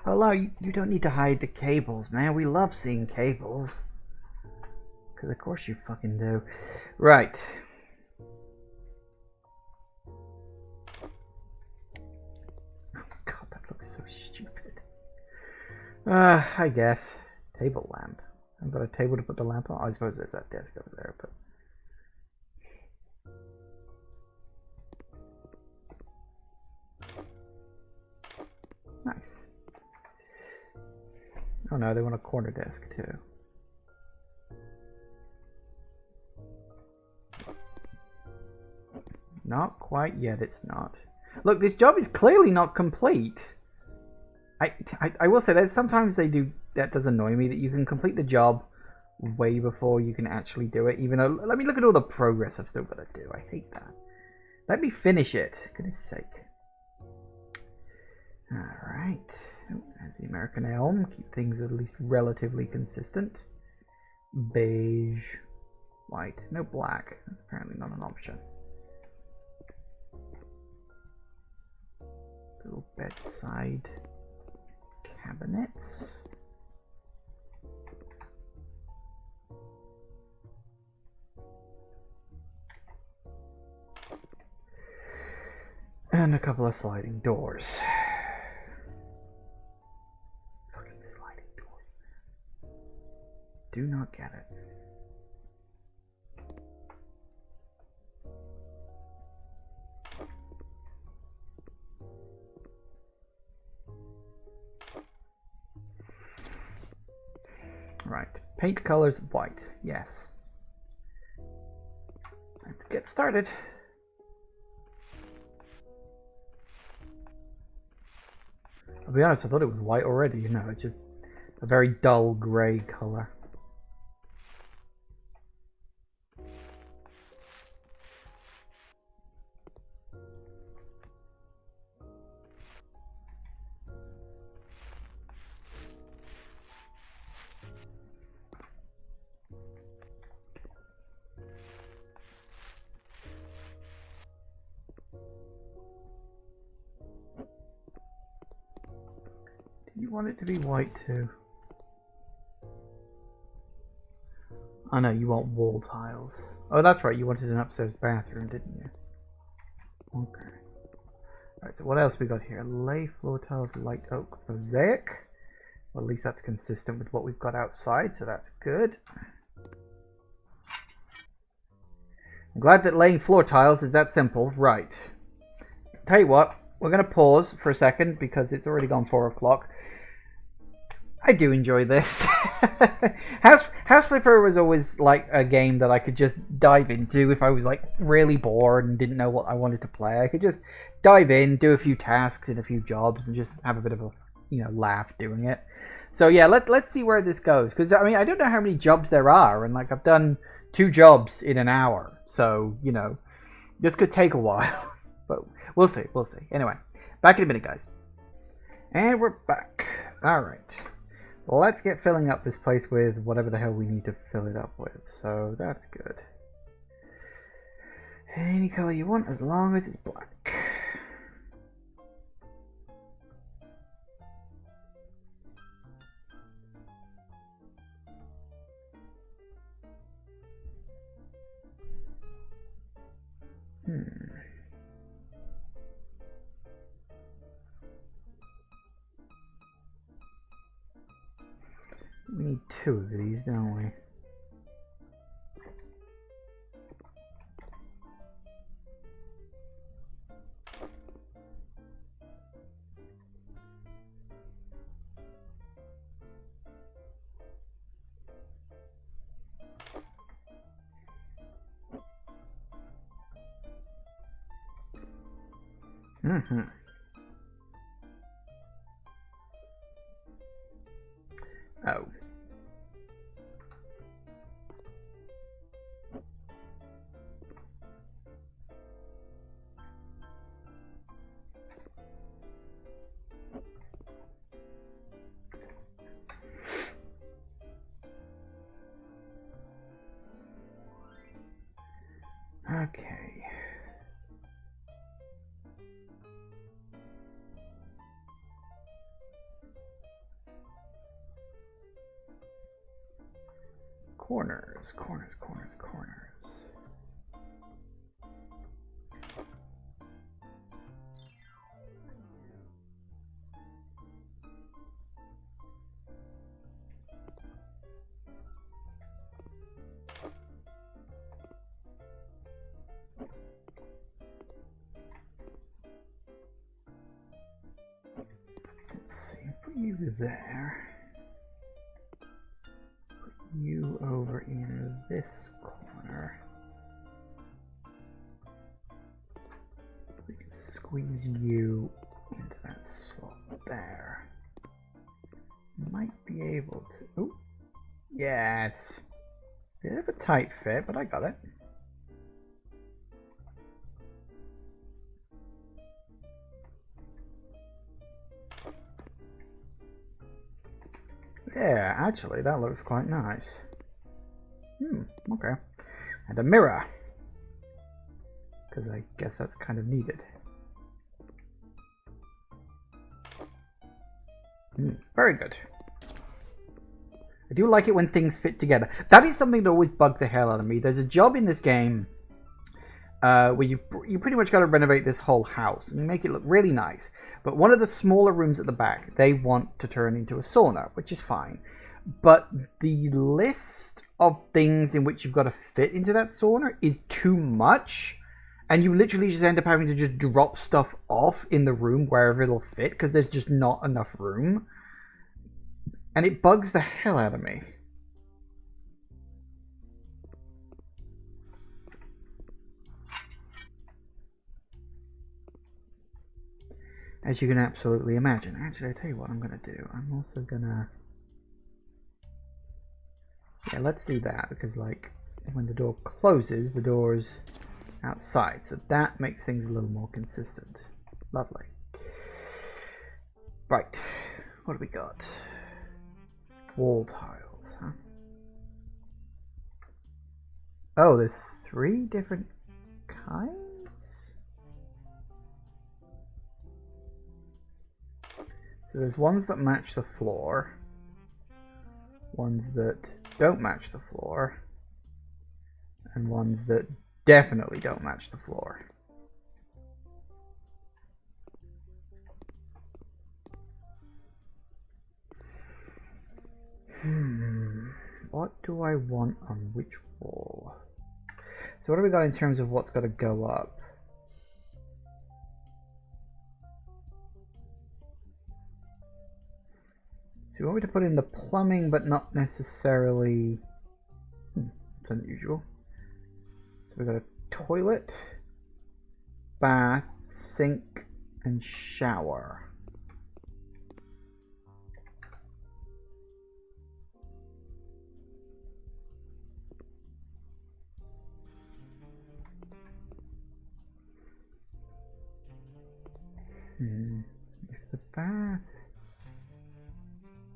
Hello, you don't need to hide the cables, man. We love seeing cables. Because of course you fucking do. Right. Oh god, that looks so stupid. I guess. Table lamp. I've got a table to put the lamp on. I suppose there's that desk over there, but... Nice. Oh no, they want a corner desk too. Not quite yet, it's not. Look, this job is clearly not complete. I will say that sometimes they do, that does annoy me, that you can complete the job way before you can actually do it, even though, let me look at all the progress I've still got to do. I hate that. Let me finish it, for goodness sake. Alright, oh, there's the American elm, keep things at least relatively consistent. Beige, white, no black, that's apparently not an option. Little bedside cabinets. And a couple of sliding doors. Do not get it. Right. Paint colors white. Yes. Let's get started. I'll be honest, I thought it was white already. You know, it's just a very dull grey color. want it to be white too. Oh no, you want wall tiles. Oh, that's right, you wanted an upstairs bathroom, didn't you? Okay. Alright, so what else we got here? Lay floor tiles, light oak, mosaic. Well, at least that's consistent with what we've got outside, so that's good. I'm glad that laying floor tiles is that simple. Right. Tell you what, we're going to pause for a second because it's already gone 4 o'clock. I do enjoy this. House Flipper was always like a game that I could just dive into if I was like really bored and didn't know what I wanted to play. I could just dive in, do a few tasks and a few jobs and just have a bit of a, you know, laugh doing it. So yeah, let's see where this goes, because I mean, I don't know how many jobs there are, and like I've done 2 jobs in an hour, so you know this could take a while. But we'll see. Anyway, back in a minute, guys. And we're back. Alright. Let's get filling up this place with whatever the hell we need to fill it up with. So that's good. Any color you want, as long as it's black. We need 2 of these, don't we? Mm-hmm. Oh. Okay. Corners. Let's see, put you there. Put you over in this corner. We can squeeze you into that slot there. Might be able to. Oh, yes. Bit of a tight fit, but I got it. Yeah, actually, that looks quite nice. Okay. And a mirror. Because I guess that's kind of needed. Very good. I do like it when things fit together. That is something that always bugged the hell out of me. There's a job in this game where you pretty much got to renovate this whole house and make it look really nice. But one of the smaller rooms at the back, they want to turn into a sauna, which is fine. But the list of things in which you've got to fit into that sauna is too much. And you literally just end up having to just drop stuff off in the room wherever it'll fit, because there's just not enough room. And it bugs the hell out of me. As you can absolutely imagine. Actually, I tell you what I'm going to do. I'm also going to... Yeah, let's do that, because like when the door closes, the door's outside. So that makes things a little more consistent. Lovely. Right. What do we got? Wall tiles, huh? Oh, there's 3 different kinds? So there's ones that match the floor, ones that don't match the floor, and ones that definitely don't match the floor. What do I want on which wall? So what do we got in terms of what's got to go up? So you want me to put in the plumbing, but not necessarily... It's unusual. So we've got a toilet, bath, sink, and shower. If the bath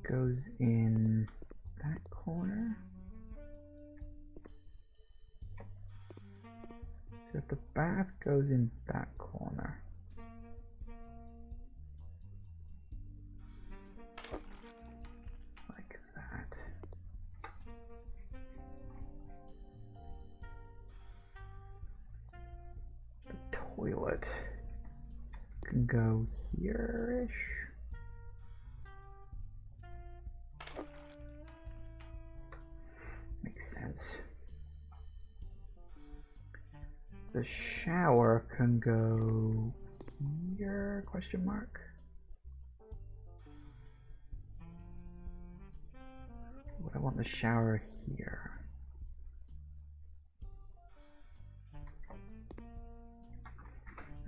goes in that corner, so if the bath goes in that corner, like that, the toilet can go here-ish. Makes sense. The shower can go here, question mark. Would I want the shower here?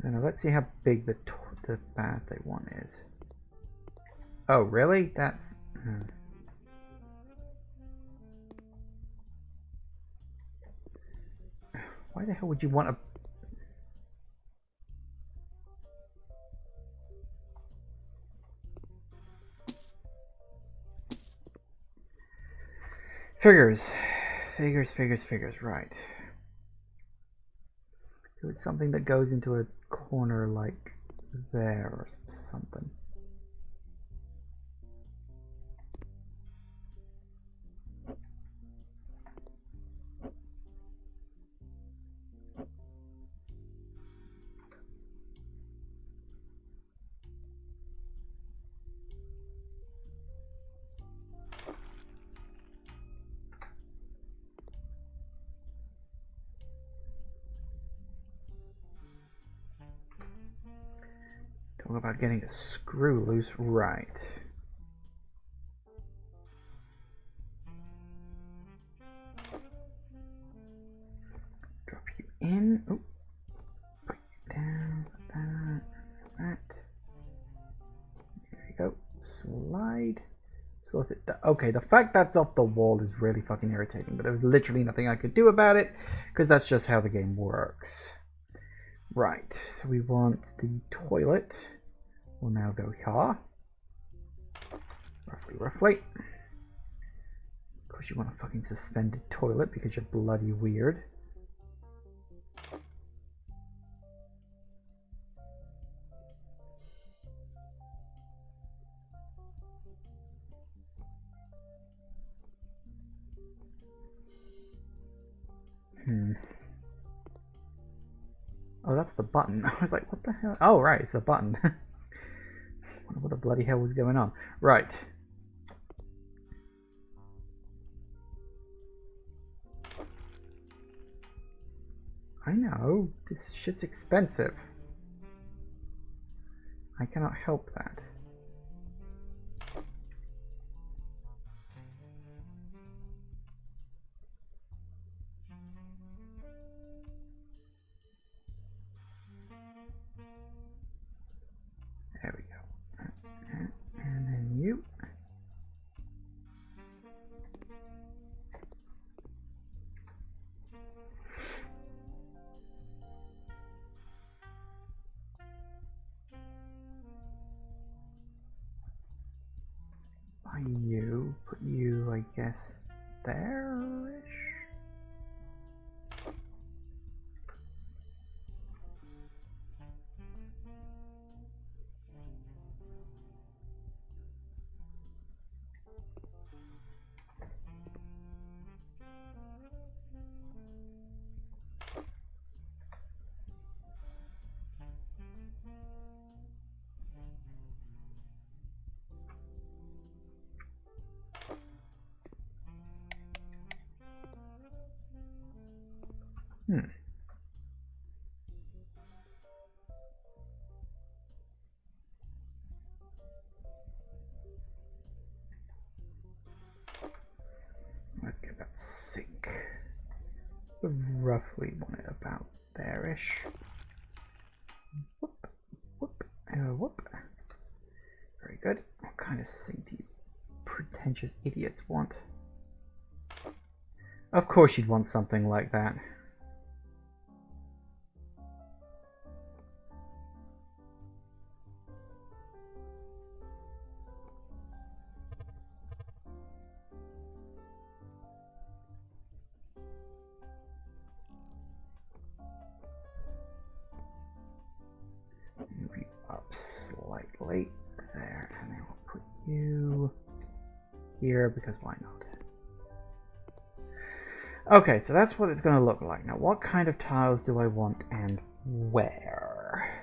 Now let's see how big the bath they want is. Oh, really? That's... Why the hell would you want a... Figures, right. So it's something that goes into a corner like there or something. Talk about getting a screw loose, right. Drop you in. Oh. Put you down. That. There you go. Slide. Sort it down. Okay, the fact that's off the wall is really fucking irritating, but there's literally nothing I could do about it, because that's just how the game works. Right, so we want the toilet. We'll now go here. Roughly. Of course you want a fucking suspended toilet because you're bloody weird. Oh, that's the button. I was like, what the hell? Oh, right, it's a button. What the bloody hell was going on? Right. I know. This shit's expensive. I cannot help that. There we go. And then you. By you. Put you, I guess, there-ish. Let's get that sink. Roughly want it about there-ish. Whoop, whoop, whoop. Very good. What kind of sink do you pretentious idiots want? Of course you'd want something like that. Move you up slightly there, and then we'll put you here because why not? Okay, so that's what it's going to look like. Now, what kind of tiles do I want and where?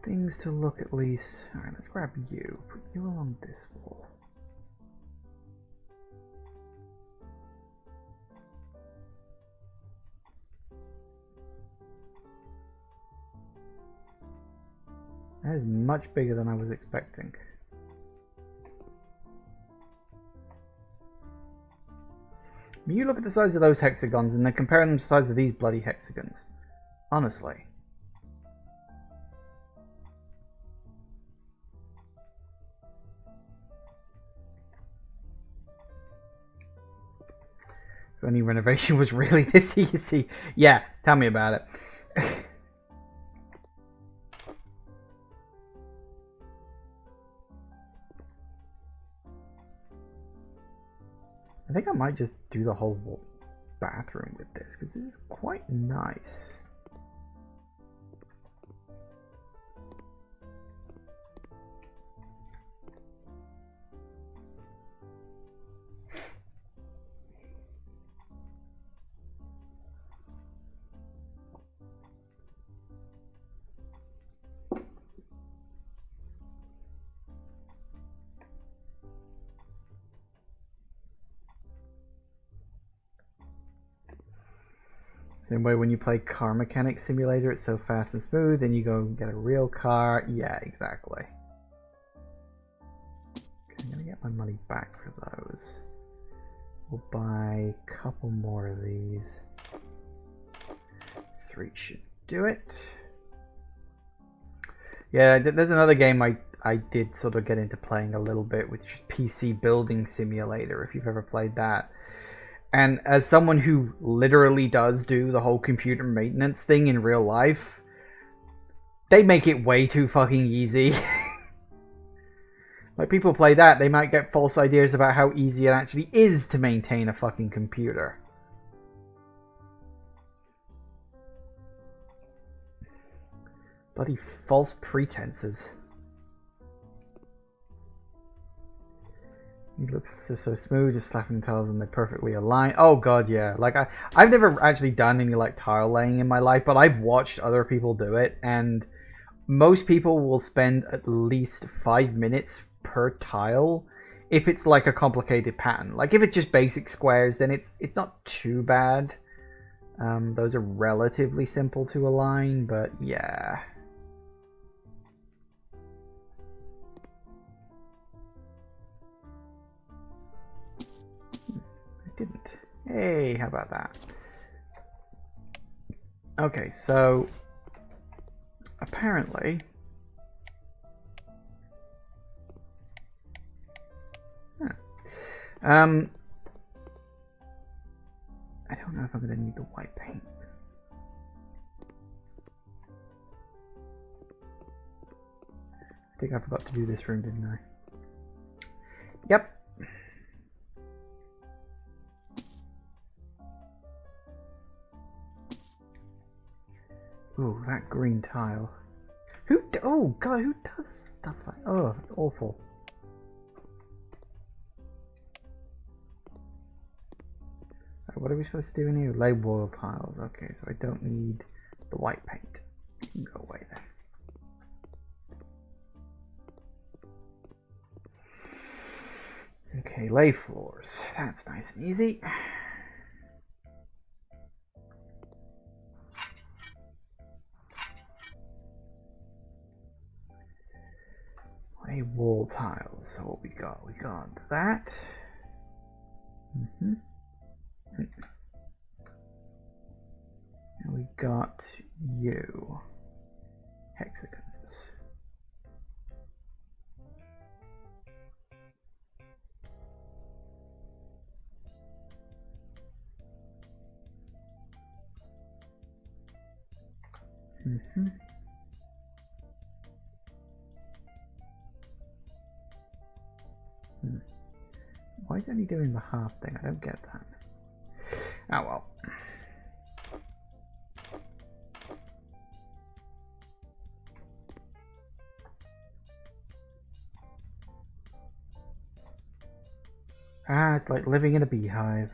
Things to look at least. Alright, let's grab you. Put you along this wall. That is much bigger than I was expecting. I mean, you look at the size of those hexagons and then compare them to the size of these bloody hexagons. Honestly. If only renovation was really this easy. Yeah, tell me about it. I think I might just do the whole bathroom with this, because this is quite nice. Same way when you play Car Mechanic Simulator, it's so fast and smooth, and you go get a real car. Yeah, exactly. Okay, I'm gonna get my money back for those. We'll buy a couple more of these. 3 should do it. Yeah, there's another game I did sort of get into playing a little bit, which is PC Building Simulator, if you've ever played that. And as someone who literally does do the whole computer maintenance thing in real life, they make it way too fucking easy. Like, people play that, they might get false ideas about how easy it actually is to maintain a fucking computer. Bloody false pretenses. It looks so smooth, just slapping tiles and they're perfectly aligned. Oh god, yeah. Like, I've never actually done any like tile laying in my life, but I've watched other people do it, and most people will spend at least 5 minutes per tile if it's like a complicated pattern. Like, if it's just basic squares, then it's not too bad. Those are relatively simple to align, but yeah. Didn't. Hey, how about that? Okay, so apparently I don't know if I'm gonna need the white paint. I think I forgot to do this room, didn't I? Yep. Ooh, that green tile. Who Oh god, who does stuff like? Oh, it's awful. Right, what are we supposed to do in here? Lay wall tiles. Okay, so I don't need the white paint. You can go away there. Okay, lay floors. That's nice and easy. Lay wall tiles. So what we got? We got that. And we got you. Hexagons. Why is it only doing the half thing? I don't get that. Oh well. Ah, it's like living in a beehive.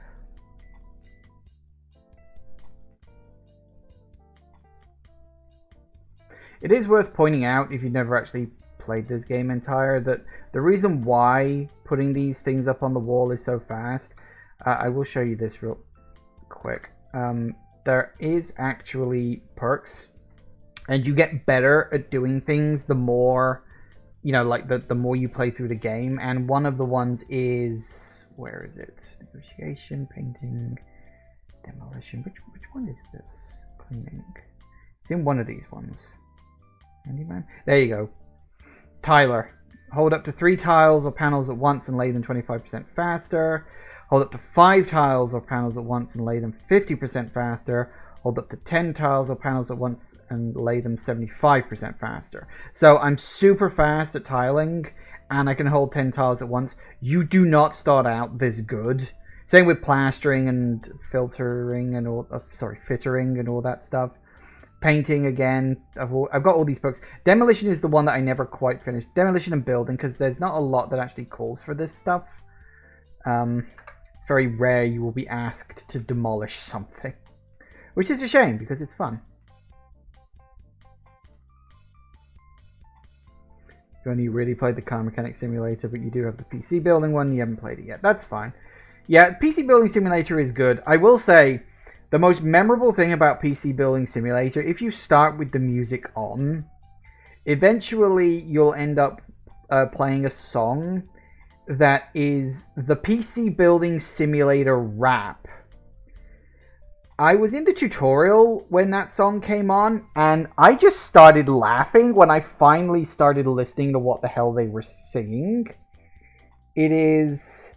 It is worth pointing out, if you've never actually played this game entire, that the reason why putting these things up on the wall is so fast, I will show you this real quick. There is actually perks, and you get better at doing things the more, you know, like the more you play through the game. And one of the ones is, where is it? Negotiation, painting, demolition. Which one is this? Cleaning. It's in one of these ones. Handyman. There you go. Tiler. Hold up to 3 tiles or panels at once and lay them 25% faster. Hold up to 5 tiles or panels at once and lay them 50% faster. Hold up to 10 tiles or panels at once and lay them 75% faster. So I'm super fast at tiling, and I can hold 10 tiles at once. You do not start out this good. Same with plastering and filtering and all. Fittering and all that stuff. Painting again. I've got all these books. Demolition is the one that I never quite finished. Demolition and building, because there's not a lot that actually calls for this stuff. It's very rare you will be asked to demolish something, which is a shame because it's fun. If only you really played the Car Mechanic Simulator, but you do have the PC building one, you haven't played it yet. That's fine. Yeah, PC Building Simulator is good. I will say, the most memorable thing about PC Building Simulator, if you start with the music on, eventually you'll end up playing a song that is the PC Building Simulator rap. I was in the tutorial when that song came on, and I just started laughing when I finally started listening to what the hell they were singing. It is...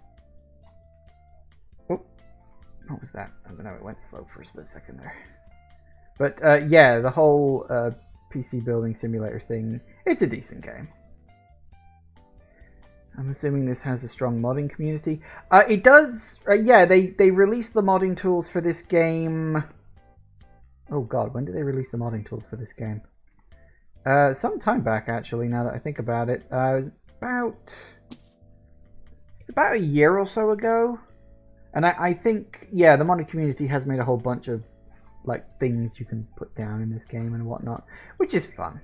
What was that? I don't know, it went slow for a split second there. But yeah, the whole PC Building Simulator thing, it's a decent game. I'm assuming this has a strong modding community. It does, yeah, they released the modding tools for this game. Oh god, when did they release the modding tools for this game? Some time back, actually, now that I think about it. It's about a year or so ago. And I think, yeah, the modding community has made a whole bunch of, like, things you can put down in this game and whatnot, which is fun.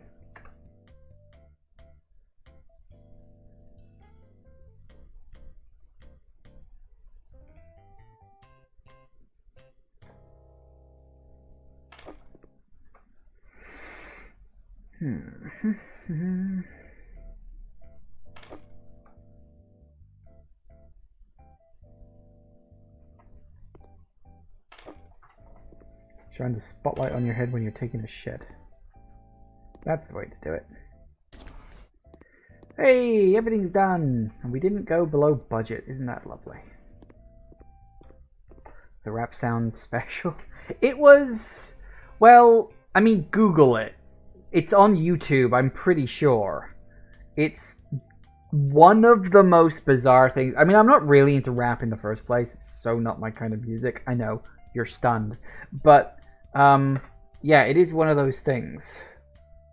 Shine the spotlight on your head when you're taking a shit. That's the way to do it. Hey, everything's done! And we didn't go below budget. Isn't that lovely? The rap sounds special. It was... Well, I mean, Google it. It's on YouTube, I'm pretty sure. It's one of the most bizarre things. I mean, I'm not really into rap in the first place. It's so not my kind of music. I know, you're stunned. But, yeah, it is one of those things.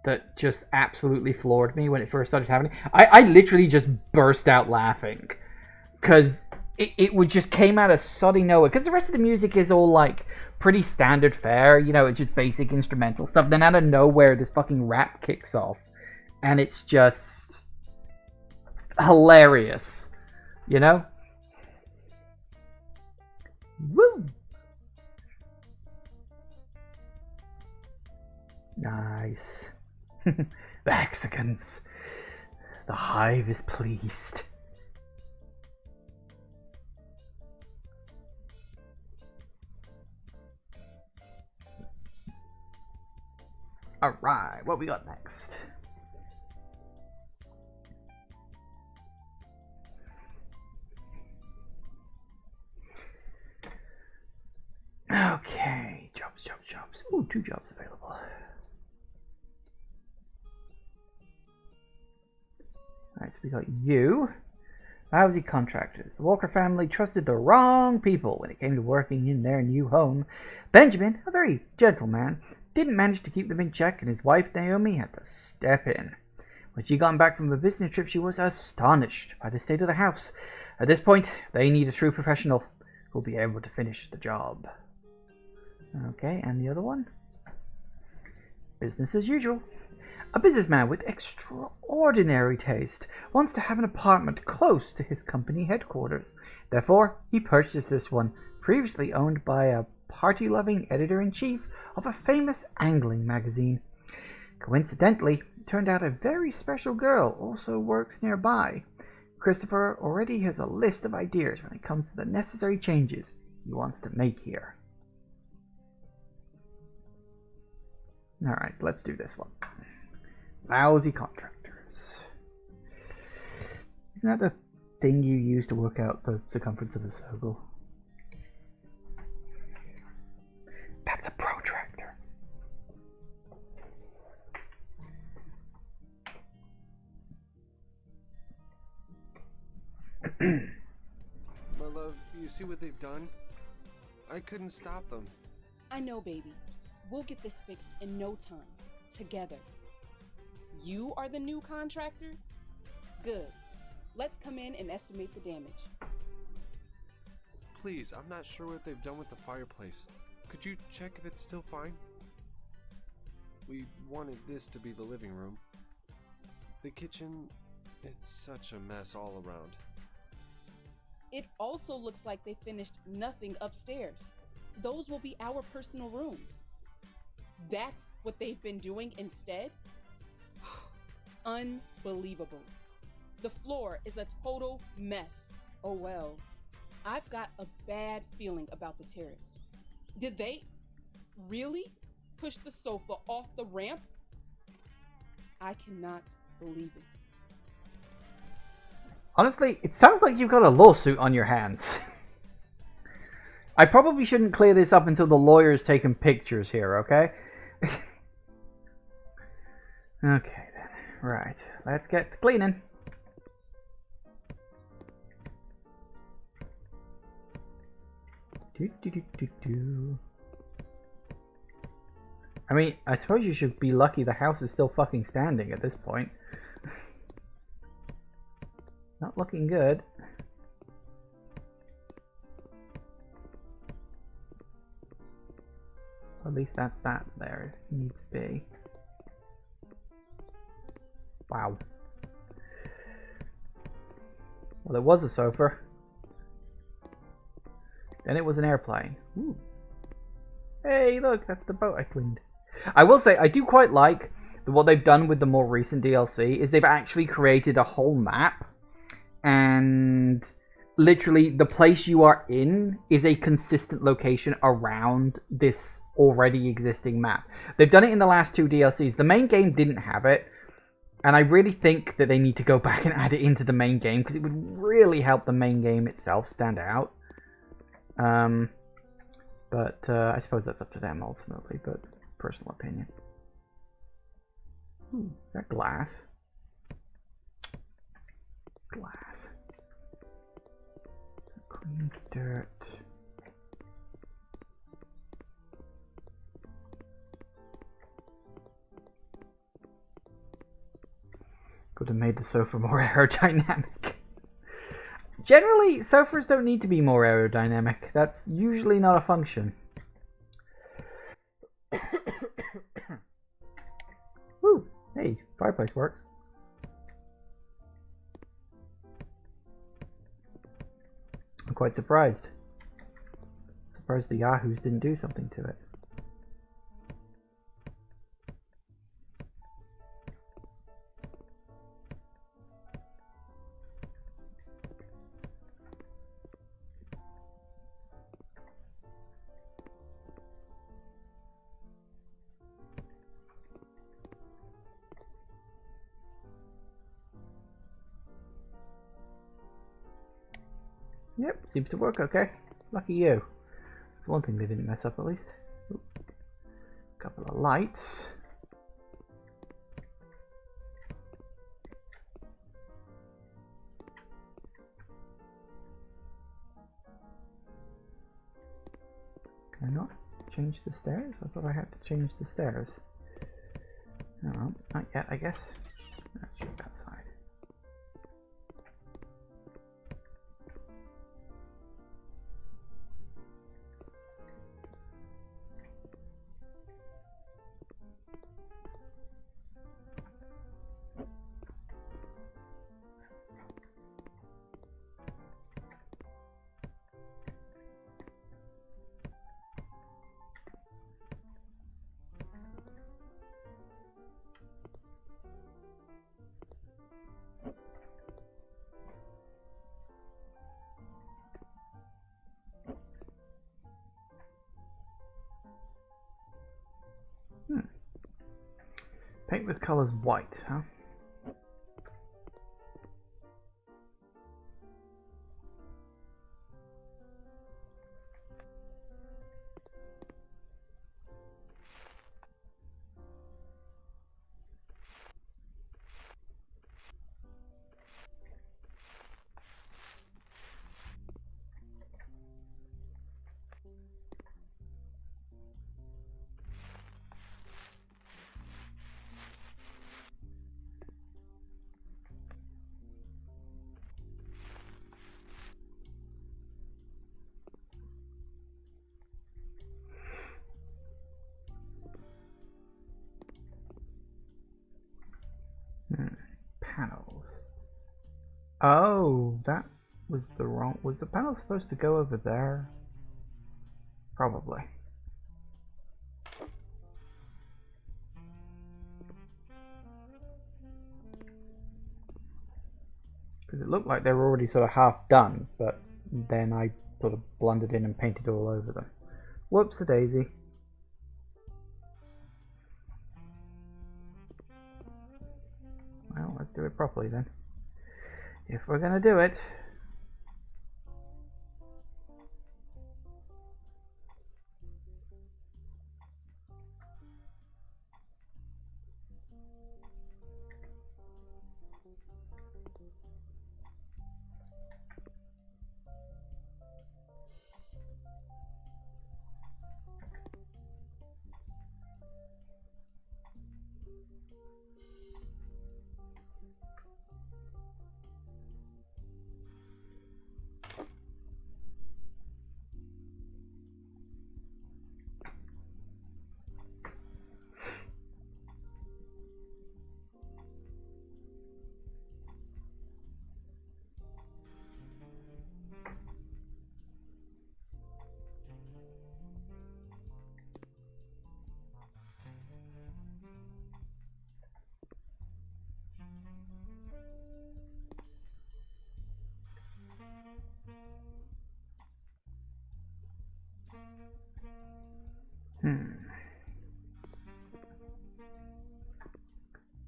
that just absolutely floored me when it first started happening. I literally just burst out laughing because it would just came out of soddy nowhere. Because the rest of the music is all like pretty standard fare, you know, it's just basic instrumental stuff. Then out of nowhere, this fucking rap kicks off, and it's just hilarious, you know. Woo! Nice. The hexagons. The hive is pleased. Alright, what we got next? Okay, jobs. Ooh, 2 jobs available. Alright, so we got you. Lousy contractors. The Walker family trusted the wrong people when it came to working in their new home. Benjamin, a very gentle man, didn't manage to keep them in check, and his wife Naomi had to step in. When she got back from a business trip, she was astonished by the state of the house. At this point, they need a true professional who'll be able to finish the job. Okay, and the other one? Business as usual. A businessman with extraordinary taste wants to have an apartment close to his company headquarters. Therefore, he purchased this one, previously owned by a party-loving editor-in-chief of a famous angling magazine. Coincidentally, it turned out a very special girl also works nearby. Christopher already has a list of ideas when it comes to the necessary changes he wants to make here. Alright, let's do this one. Lousy contractors. Isn't that the thing you use to work out the circumference of a circle? That's a protractor. My love, you see what they've done? I couldn't stop them. I know, baby. We'll get this fixed in no time. Together. You are the new contractor? Good. Let's come in and estimate the damage. Please, I'm not sure what they've done with the fireplace. Could you check if it's still fine? We wanted this to be the living room. The kitchen, it's such a mess all around. It also looks like they finished nothing upstairs. Those will be our personal rooms. That's what they've been doing instead? Unbelievable. The floor is a total mess. Oh well. I've got a bad feeling about the terrace. Did they really push the sofa off the ramp? I cannot believe it. Honestly, it sounds like you've got a lawsuit on your hands. I probably shouldn't clear this up until the lawyer's taken pictures here, okay? Okay then. Right. Let's get to cleaning. I mean, I suppose you should be lucky the house is still fucking standing at this point. Not looking good. At least that's that there. It needs to be. Wow. Well, it was a sofa. Then it was an airplane. Ooh. Hey, look, that's the boat I cleaned. I will say, I do quite like what they've done with the more recent DLC is they've actually created a whole map, and literally the place you are in is a consistent location around this already existing map. They've done it in the last 2 DLCs. The main game didn't have it, and I really think that they need to go back and add it into the main game because it would really help the main game itself stand out. But I suppose that's up to them ultimately, but personal opinion. Ooh, is that glass? Glass. Clean dirt. would have made the sofa more aerodynamic. Generally, sofas don't need to be more aerodynamic. That's usually not a function. Woo! Hey, fireplace works. I'm quite surprised. Surprised the Yahoos didn't do something to it. Yep, seems to work okay. Lucky you. That's one thing they didn't mess up at least. Oop. Couple of lights. Can I not change the stairs? I thought I had to change the stairs. No, not yet, I guess. That's just that side. Paint with colors white, huh? Panels. Oh, that was the wrong... Was the panel supposed to go over there? Probably. Because it looked like they were already sort of half done, but then I sort of blundered in and painted all over them. Whoops-a-daisy. Well, let's do it properly then. If we're gonna do it.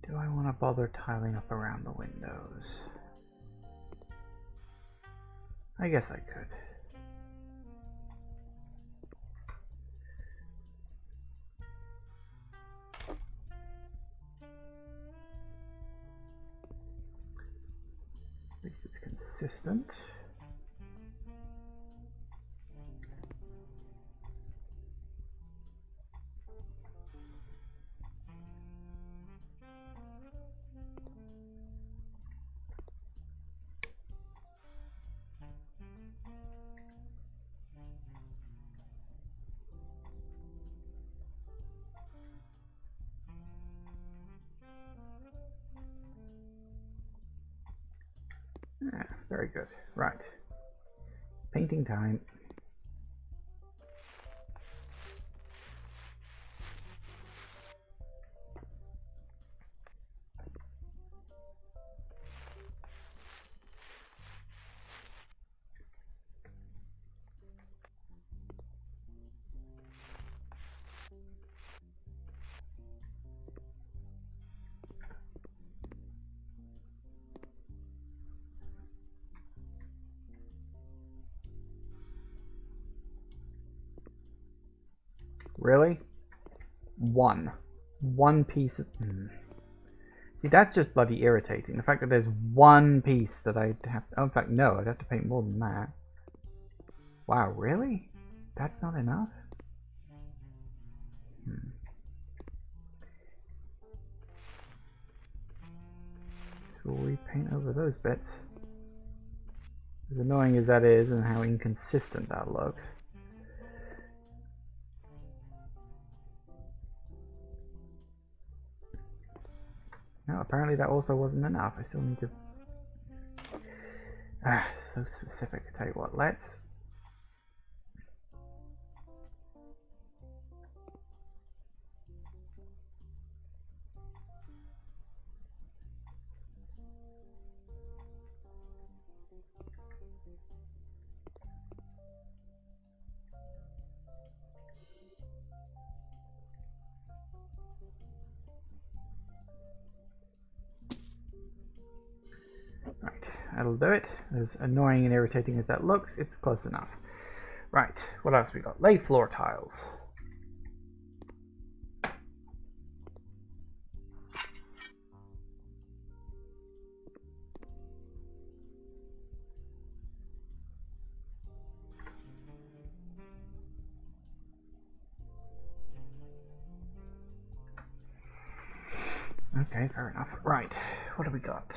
Do I want to bother tiling up around the windows? I guess I could. At least it's consistent. Yeah, very good. Right. Painting time. Really? One piece of... See, that's just bloody irritating. The fact that there's one piece that I'd have... Oh, in fact, no, I'd have to paint more than that. Wow, really? That's not enough? So we'll repaint over those bits. As annoying as that is, and how inconsistent that looks. No, apparently that also wasn't enough. I still need to... so specific. I tell you what, let's... Right, that'll do it. As annoying and irritating as that looks, it's close enough. Right, what else we got? Lay floor tiles. Okay, fair enough. Right, what do we got?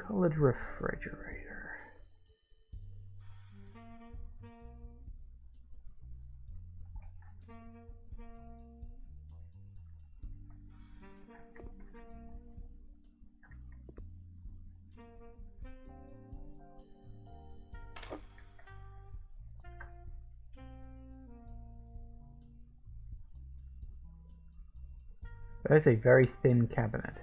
Colored refrigerator. That is a very thin cabinet.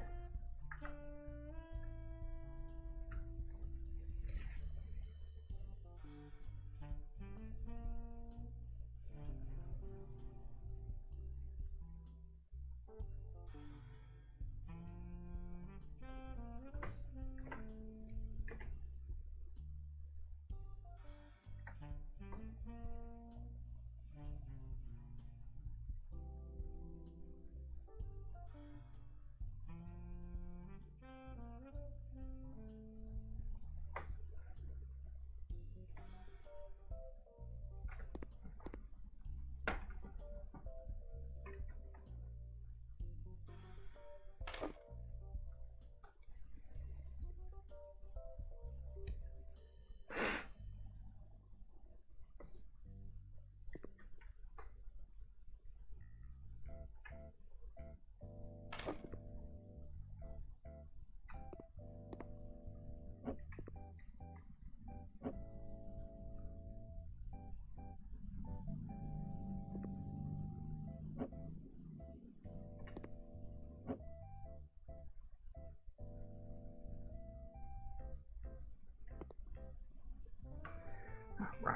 Right.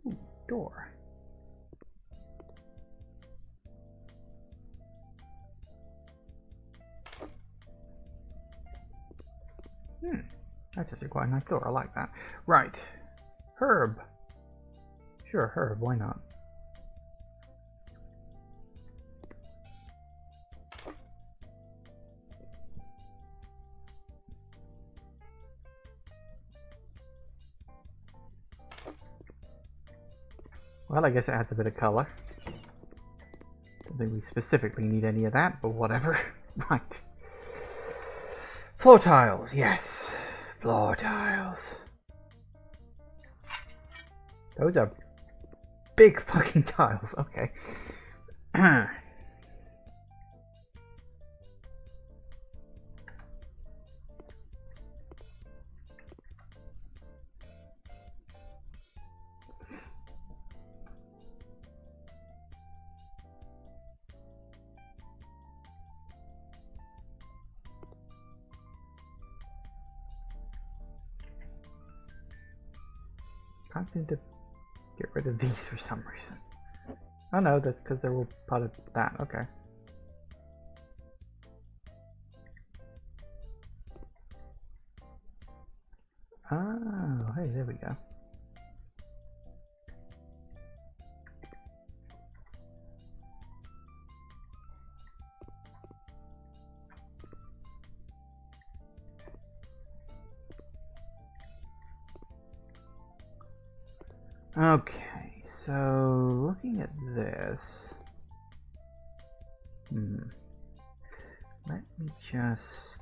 Ooh, door. That's actually quite a nice door. I like that. Right. Herb. Sure, herb. Why not? Well, I guess it adds a bit of color. Don't think we specifically need any of that, but whatever. Right. Floor tiles, yes. Floor tiles. Those are big fucking tiles. Okay. Can't seem to get rid of these for some reason. Oh no, that's because they're all part of that. Okay. Oh, hey, there we go. Okay, so looking at this, let me just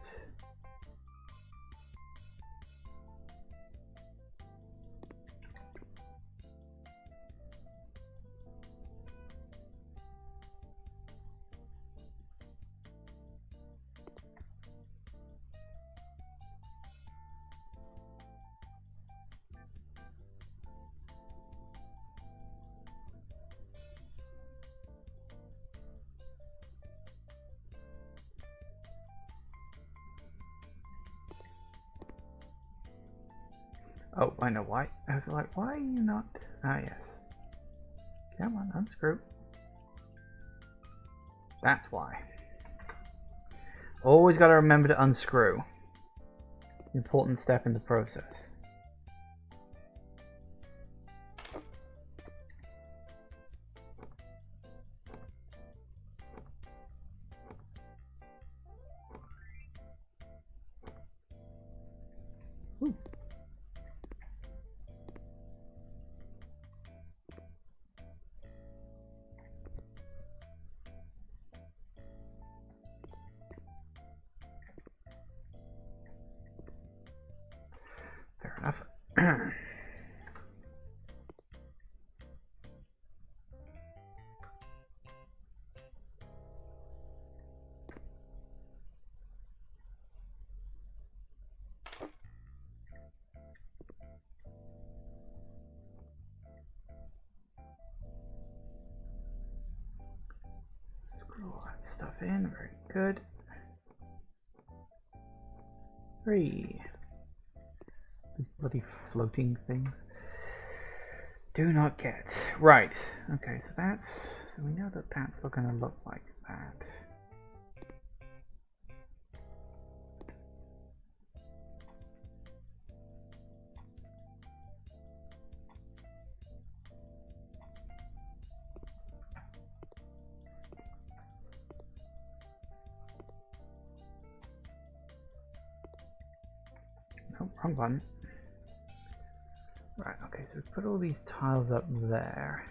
oh, I know why. I was like, why are you not? Ah, yes. Come on, unscrew. That's why. Always got to remember to unscrew. Important step in the process. Ooh. Fair enough. Screw all that stuff in. Very good. 3. These bloody floating things. Do not get. Right. Okay, so that's... So we know that that's going to look like that. Oh, wrong button. Right, okay, so we put all these tiles up there.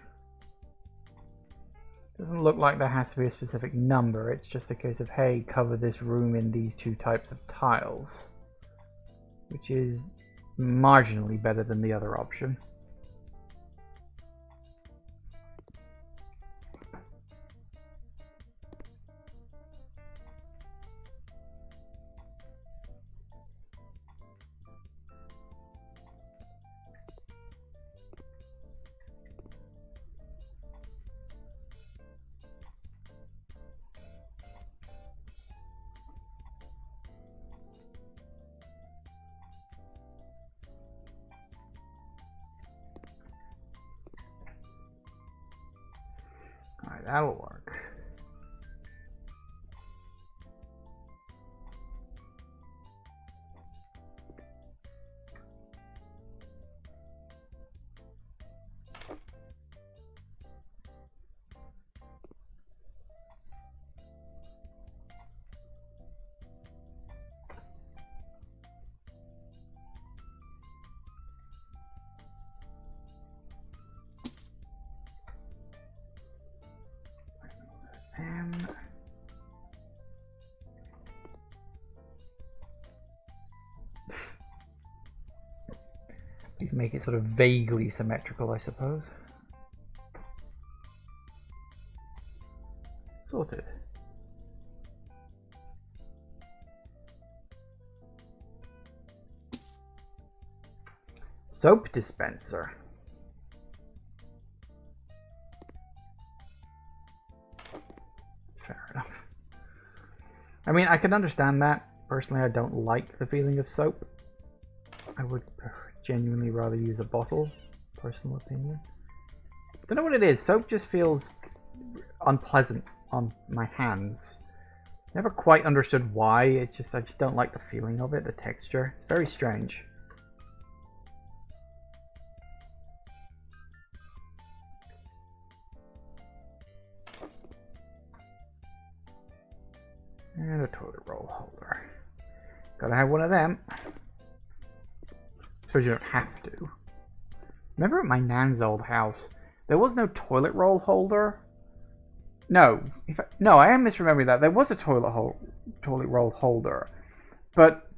Doesn't look like there has to be a specific number, it's just a case of, hey, cover this room in these 2 types of tiles. Which is marginally better than the other option. Alright, that'll work. Please make it sort of vaguely symmetrical, I suppose. Sorted. Soap dispenser. Fair enough. I mean, I can understand that. Personally, I don't like the feeling of soap. I would genuinely rather use a bottle, personal opinion. Don't know what it is. Soap just feels unpleasant on my hands. Never quite understood why. I just don't like the feeling of it, the texture. It's very strange. And a toilet roll holder. Gotta have one of them. Suppose you don't have to. Remember at my nan's old house, there was no toilet roll holder? No. No, I am misremembering that. There was a toilet roll holder. But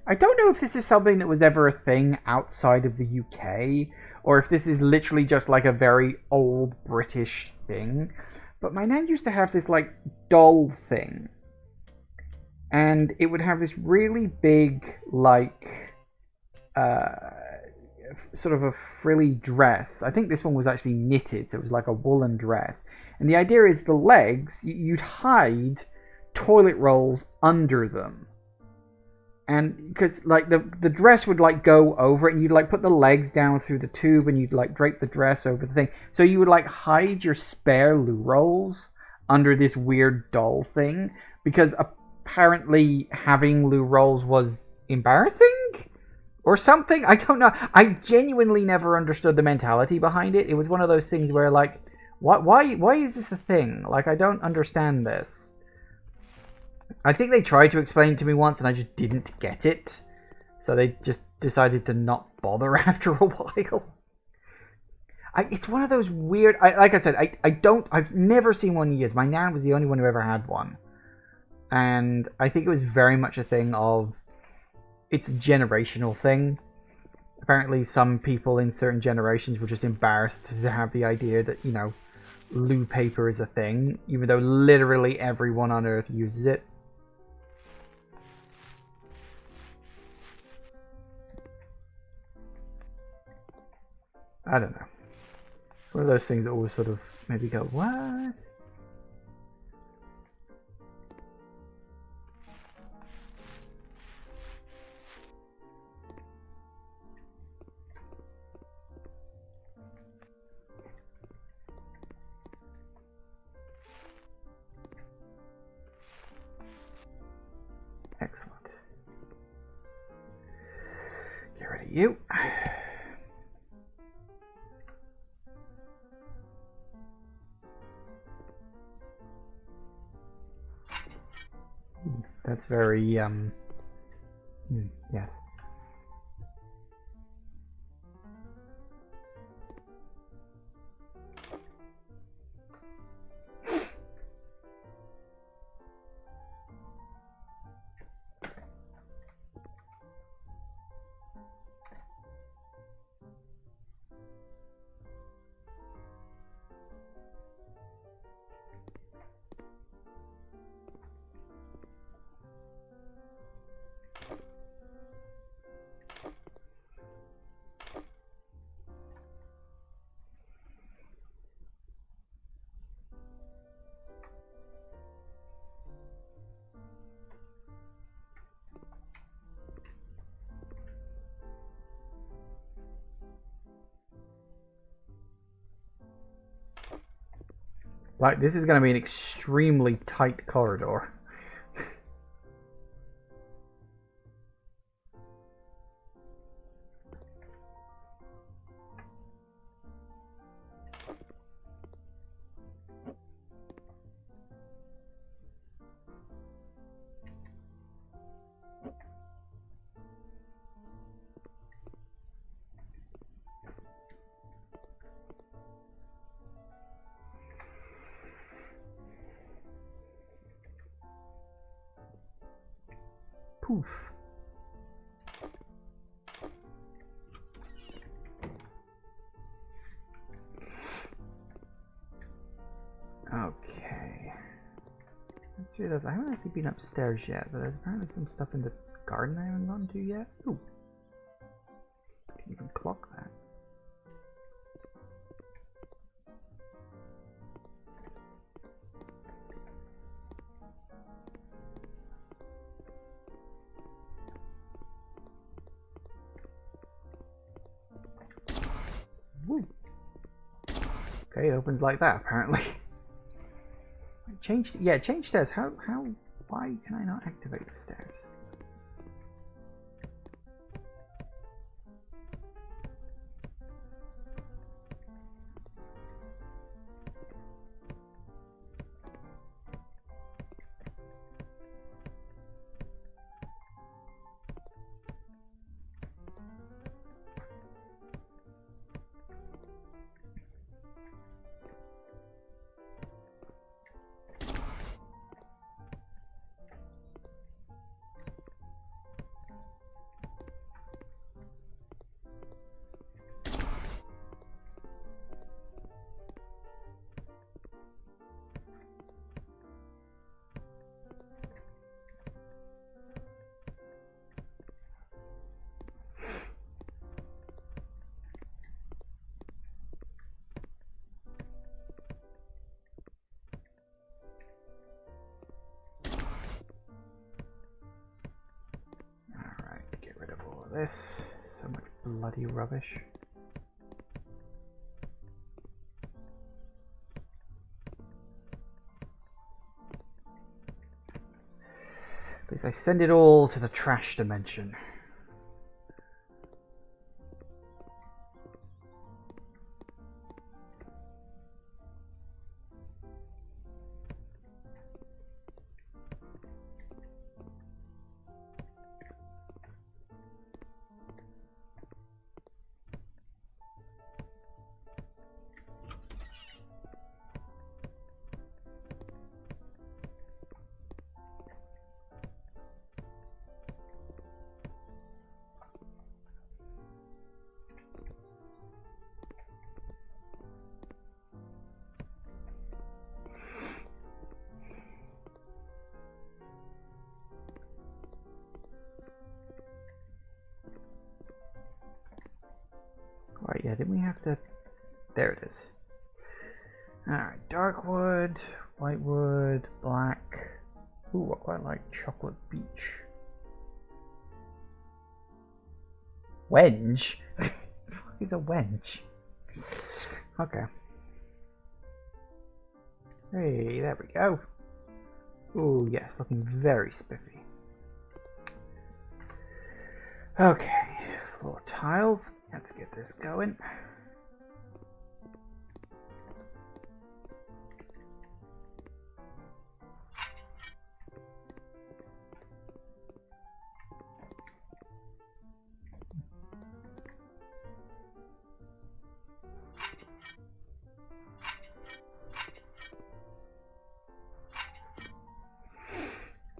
I don't know if this is something that was ever a thing outside of the UK, or if this is literally just like a very old British thing. But my nan used to have this like doll thing. And it would have this really big, like, sort of a frilly dress. I think this one was actually knitted, so it was like a woolen dress. And the idea is the legs, you'd hide toilet rolls under them. And because, like, the dress would, like, go over it, and you'd, like, put the legs down through the tube, and you'd, like, drape the dress over the thing. So you would, like, hide your spare loo rolls under this weird doll thing. Because apparently having loo rolls was embarrassing or something. I don't know. I genuinely never understood the mentality behind it. It was one of those things where, like, why is this a thing? Like, I don't understand this. I think they tried to explain it to me once and I just didn't get it. So they just decided to not bother after a while. It's one of those weird... like I said, I've never seen one in years. My nan was the only one who ever had one. And I think it was very much a thing of, it's a generational thing. Apparently some people in certain generations were just embarrassed to have the idea that, you know, loo paper is a thing, even though literally everyone on Earth uses it. I don't know. One of those things that always sort of maybe go, what? Excellent. Get rid of you. That's very, yes. Like, this is going to be an extremely tight corridor. Poof. Okay. Let's see those. I haven't actually been upstairs yet, but there's apparently some stuff in the garden I haven't gone to yet. Ooh. I can even clock that. Woo. Okay, it opens like that apparently. Change stairs. Why can I not activate the stairs? This so much bloody rubbish. At least I send it all to the trash dimension. Right, yeah, didn't we have to... There it is. Alright, dark wood, white wood, black. Ooh, I quite like chocolate beach. Wenge? What the fuck is a wenge? Okay. Hey, there we go. Ooh, yes, looking very spiffy. Okay, floor tiles. Let's get this going.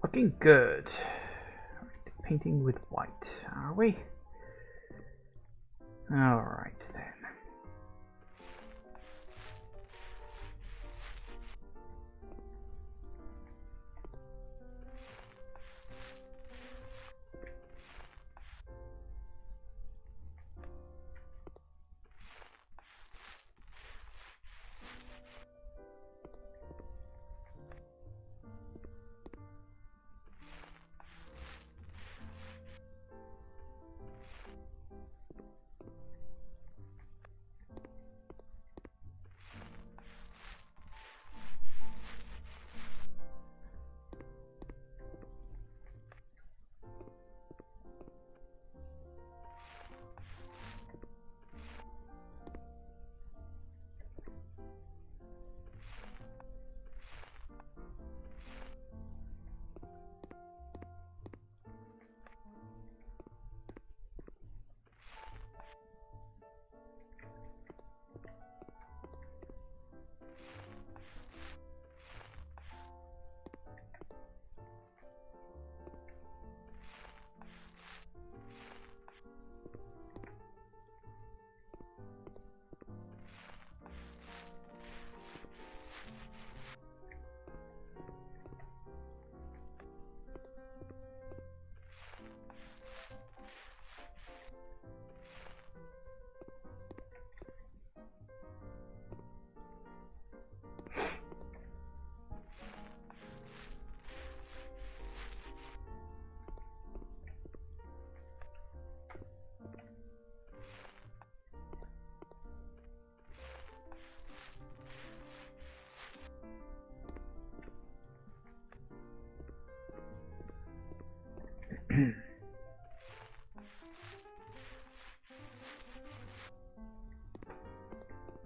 Looking good. Painting with white, are we? Alright then.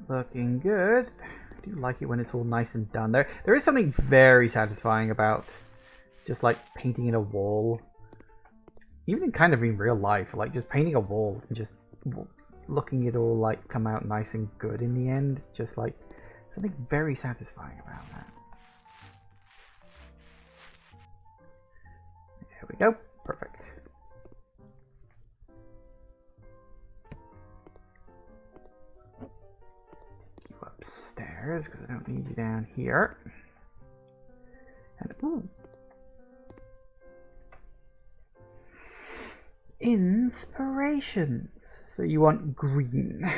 Looking good. I do like it when it's all nice and done. There is something very satisfying about just like painting in a wall. Even in kind of in real life, like just painting a wall and just looking it all like come out nice and good in the end. Just like something very satisfying about that. There we go. Perfect. Take you upstairs because I don't need you down here. And ooh. Inspirations. So you want green.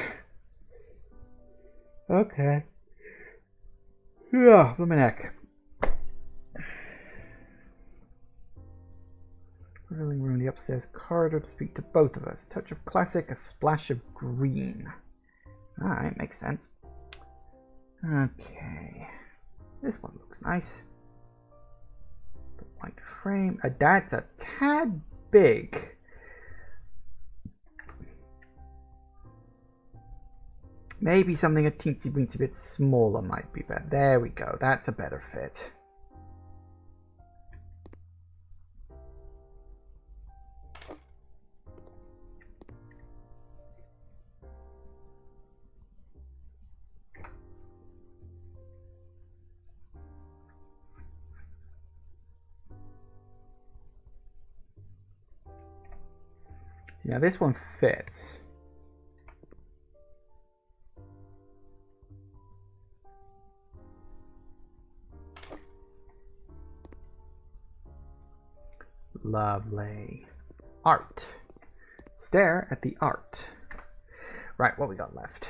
Okay. Yeah, for my neck. Living room, the upstairs corridor to speak to both of us. Touch of classic, a splash of green. Alright, makes sense. Okay. This one looks nice. The white frame. That's a tad big. Maybe something a teensy-weensy bit smaller might be better. There we go. That's a better fit. See, now this one fits. Lovely. Art. Stare at the art. Right, what we got left?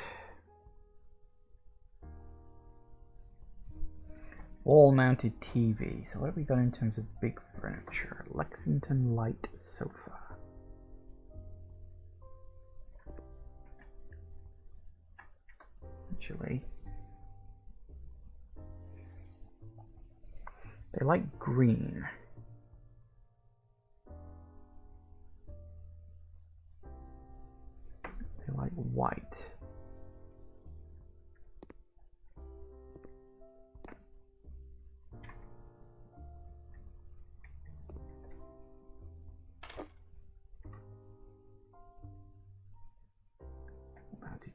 Wall-mounted TV. So what have we got in terms of big furniture? Lexington light sofa. Actually, they like green. They like white. Mounted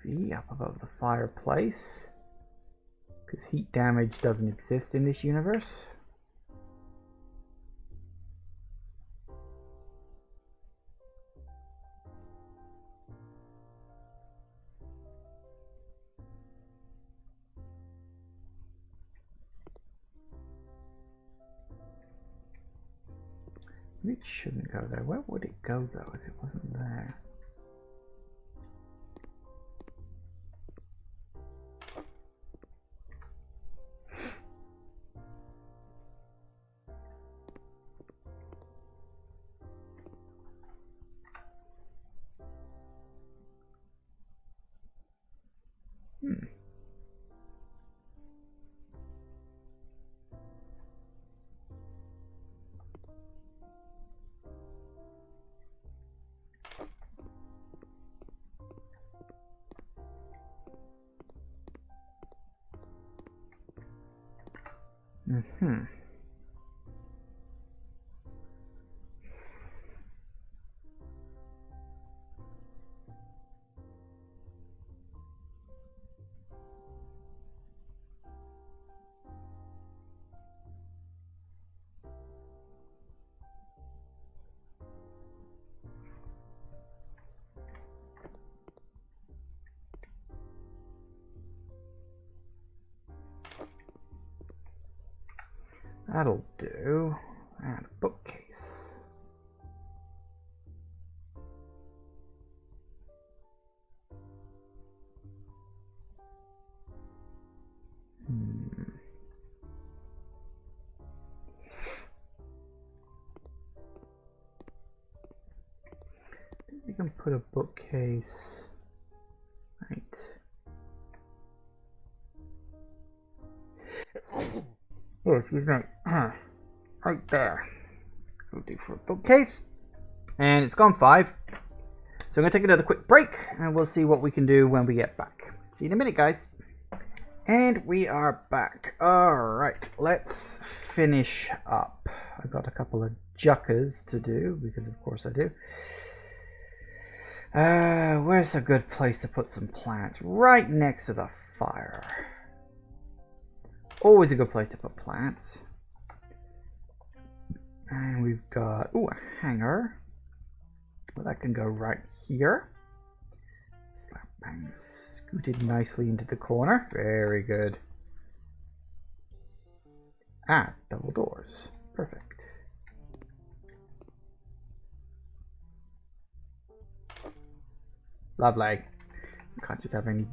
TV up above the fireplace, because heat damage doesn't exist in this universe. It shouldn't go there. Where would it go though if it wasn't there? Hmm. That'll do. And a bookcase. We can put a bookcase right. Oh, excuse me. Right there. We'll do for a bookcase. And it's gone 5. So I'm going to take another quick break and we'll see what we can do when we get back. See you in a minute, guys. And we are back. Alright, let's finish up. I've got a couple of juckers to do, because of course I do. Where's a good place to put some plants? Right next to the fire. Always a good place to put plants. And we've got, ooh, a hanger. Well, that can go right here. Slap bang, scooted nicely into the corner. Very good. Ah, double doors. Perfect. Lovely. Can't just have any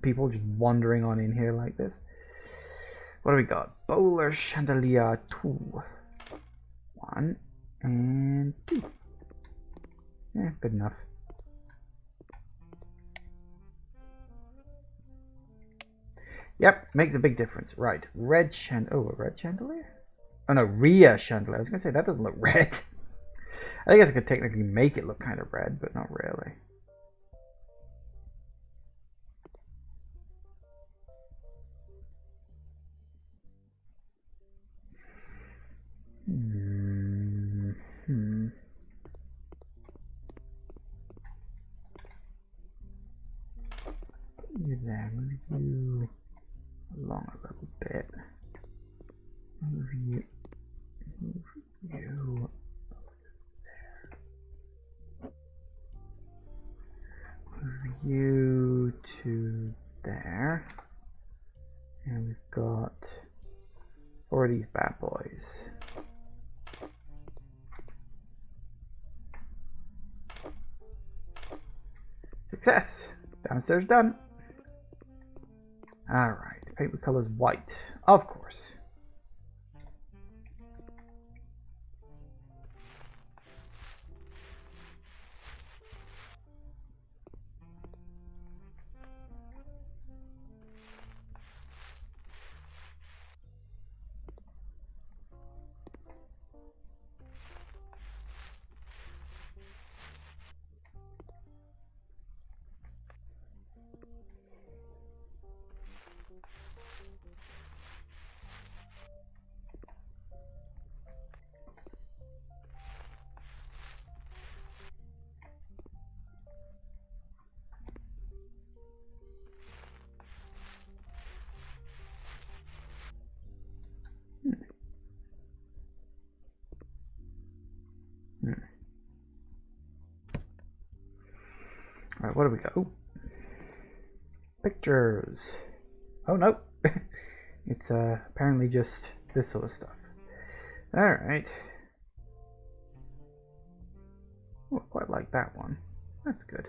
people just wandering on in here like this. What do we got? Bowler chandelier 2. 1 and 2. Yeah, good enough. Yep, makes a big difference. Right, a red chandelier? Oh no, Rhea chandelier. I was gonna say that doesn't look red. I guess I could technically make it look kind of red, but not really. You there, move you along a little bit. Move you there. Move you to there. And we've got 4 of these bad boys. Success! Downstairs done. Alright, paper color's white. Of course. Alright, what do we got? Ooh. Pictures. Oh no. It's apparently just this sort of stuff. Alright. Oh, I quite like that one. That's good.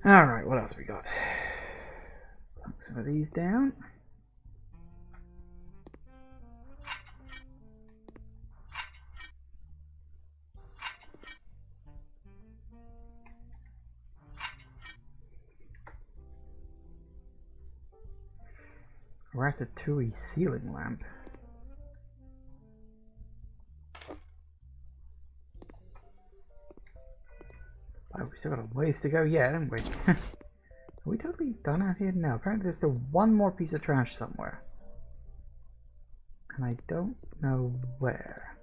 Alright, what else we got? Plunk some of these down. Ratatouille ceiling lamp. Oh, we still got a ways to go yet, haven't we? Are we totally done out here? No, apparently there's still one more piece of trash somewhere. And I don't know where.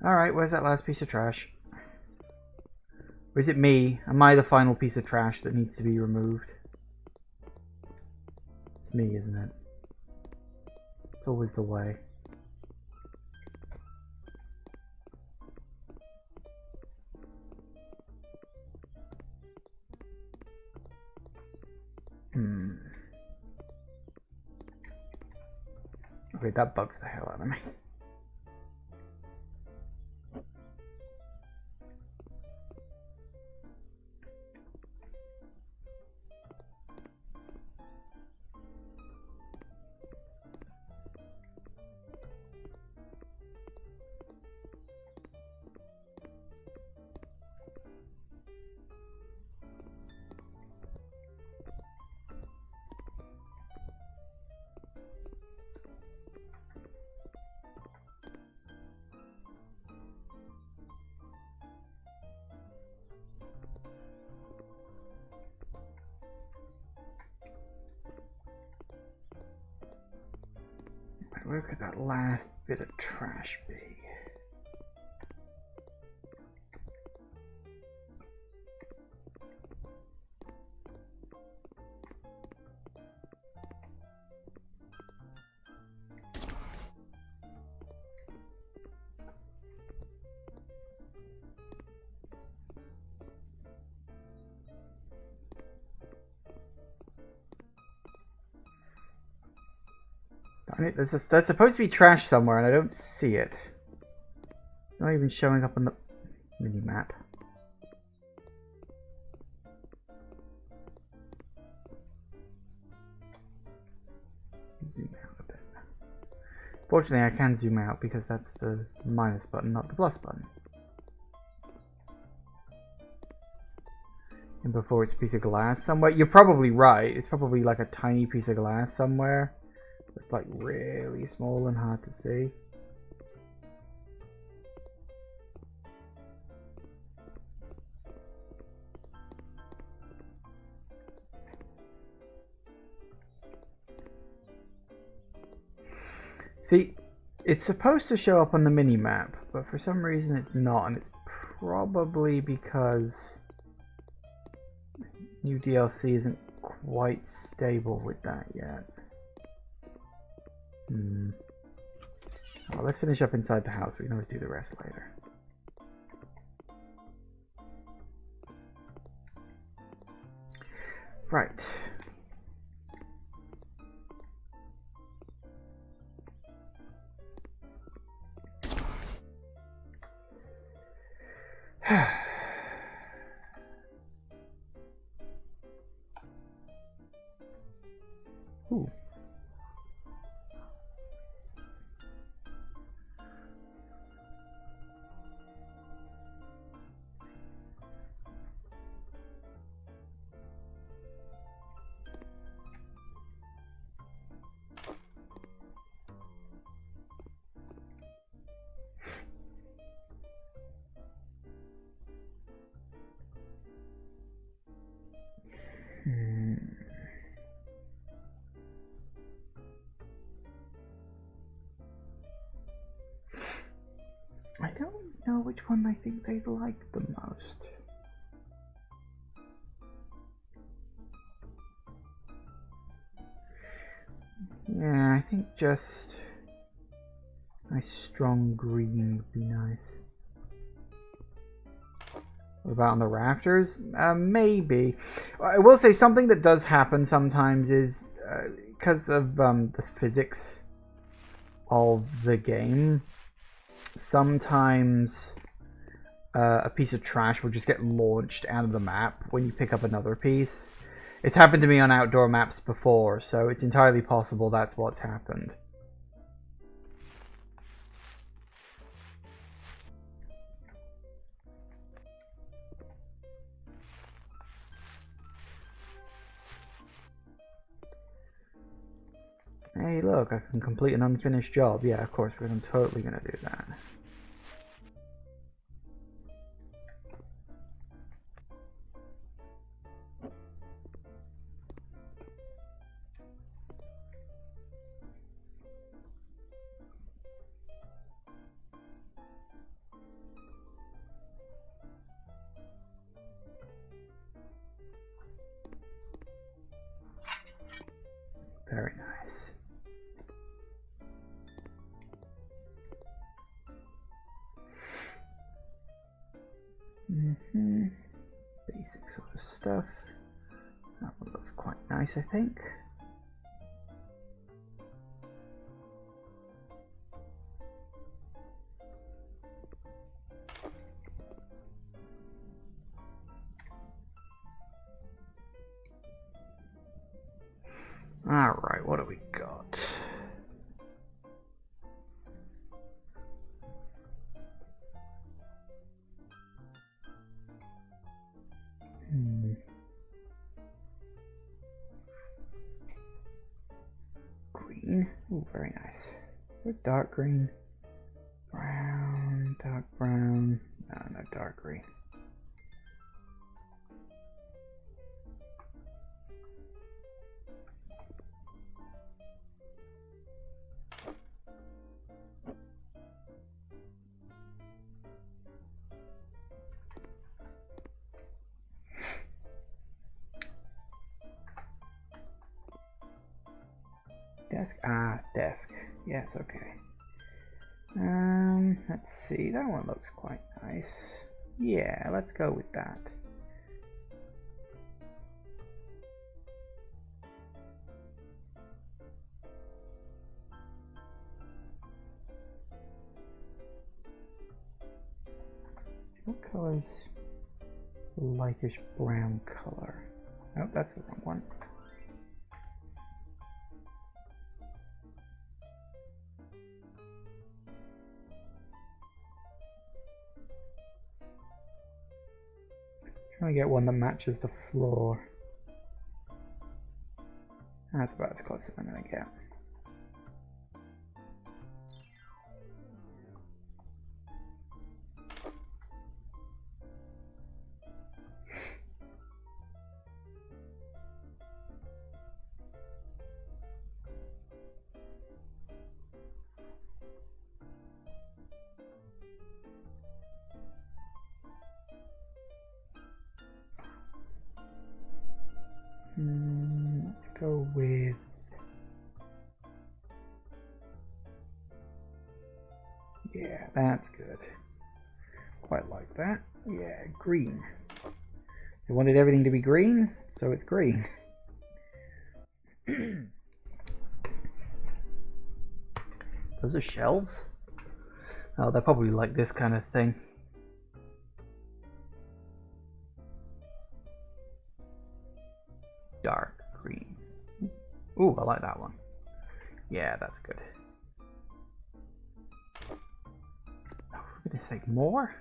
Alright, where's that last piece of trash? Or is it me? Am I the final piece of trash that needs to be removed? It's me, isn't it? It's always the way. Okay, that bugs the hell out of me. Where could that last bit of trash be? Darn it, that's supposed to be trash somewhere and I don't see it. It's not even showing up on the mini-map. Zoom out a bit. Fortunately, I can zoom out because that's the minus button, not the plus button. And before it's a piece of glass somewhere. You're probably right. It's probably like a tiny piece of glass somewhere. It's like really small and hard to see. See, it's supposed to show up on the mini-map, but for some reason it's not, and it's probably because new DLC isn't quite stable with that yet. Well, let's finish up inside the house. We can always do the rest later. Right. Ooh. I don't know which one I think they like the most. Yeah, I think just a nice strong green would be nice. What about on the rafters? Maybe. I will say something that does happen sometimes is because of the physics of the game. Sometimes a piece of trash will just get launched out of the map when you pick up another piece. It's happened to me on outdoor maps before, so it's entirely possible that's what's happened. Hey, look, I can complete an unfinished job. Yeah, of course, I'm totally gonna do that. Very nice. Basic sort of stuff. That one looks quite nice, I think. Alright, what do we got? Green. Ooh, very nice. Dark green. Brown, dark brown. No, no, dark green. Desk. Ah, desk. Yes, okay. Let's see. That one looks quite nice. Yeah, let's go with that. What color's lightish brown color? Oh, that's the wrong one. Trying to get one that matches the floor. That's about as close as I'm going to get. Let's go with yeah, that's good. Quite like that. Yeah, green. They wanted everything to be green, so it's green. Those are shelves? Oh, they're probably like this kind of thing. Dark green. Ooh, I like that one. Yeah, that's good. Oh, for goodness sake, more?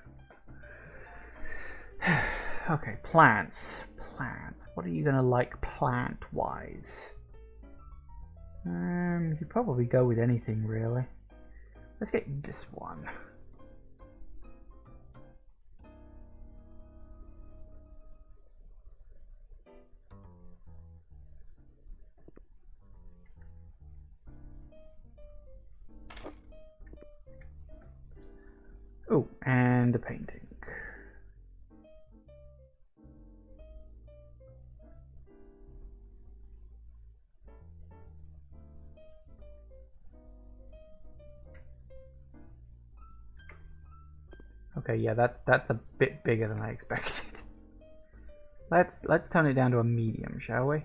Okay, plants. Plants. What are you gonna like plant-wise? You could probably go with anything, really. Let's get this one. Oh, and a painting. Okay, yeah, that's a bit bigger than I expected. Let's tone it down to a medium, shall we?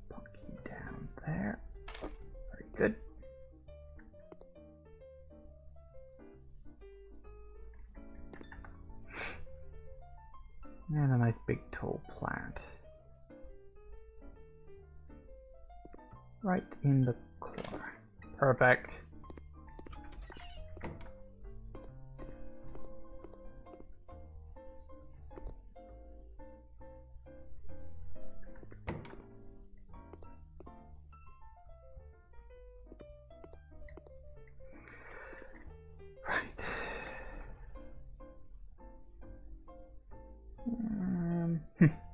Plonk down there. Very good. And a nice big tall plant. Right in the corner. Perfect. Right.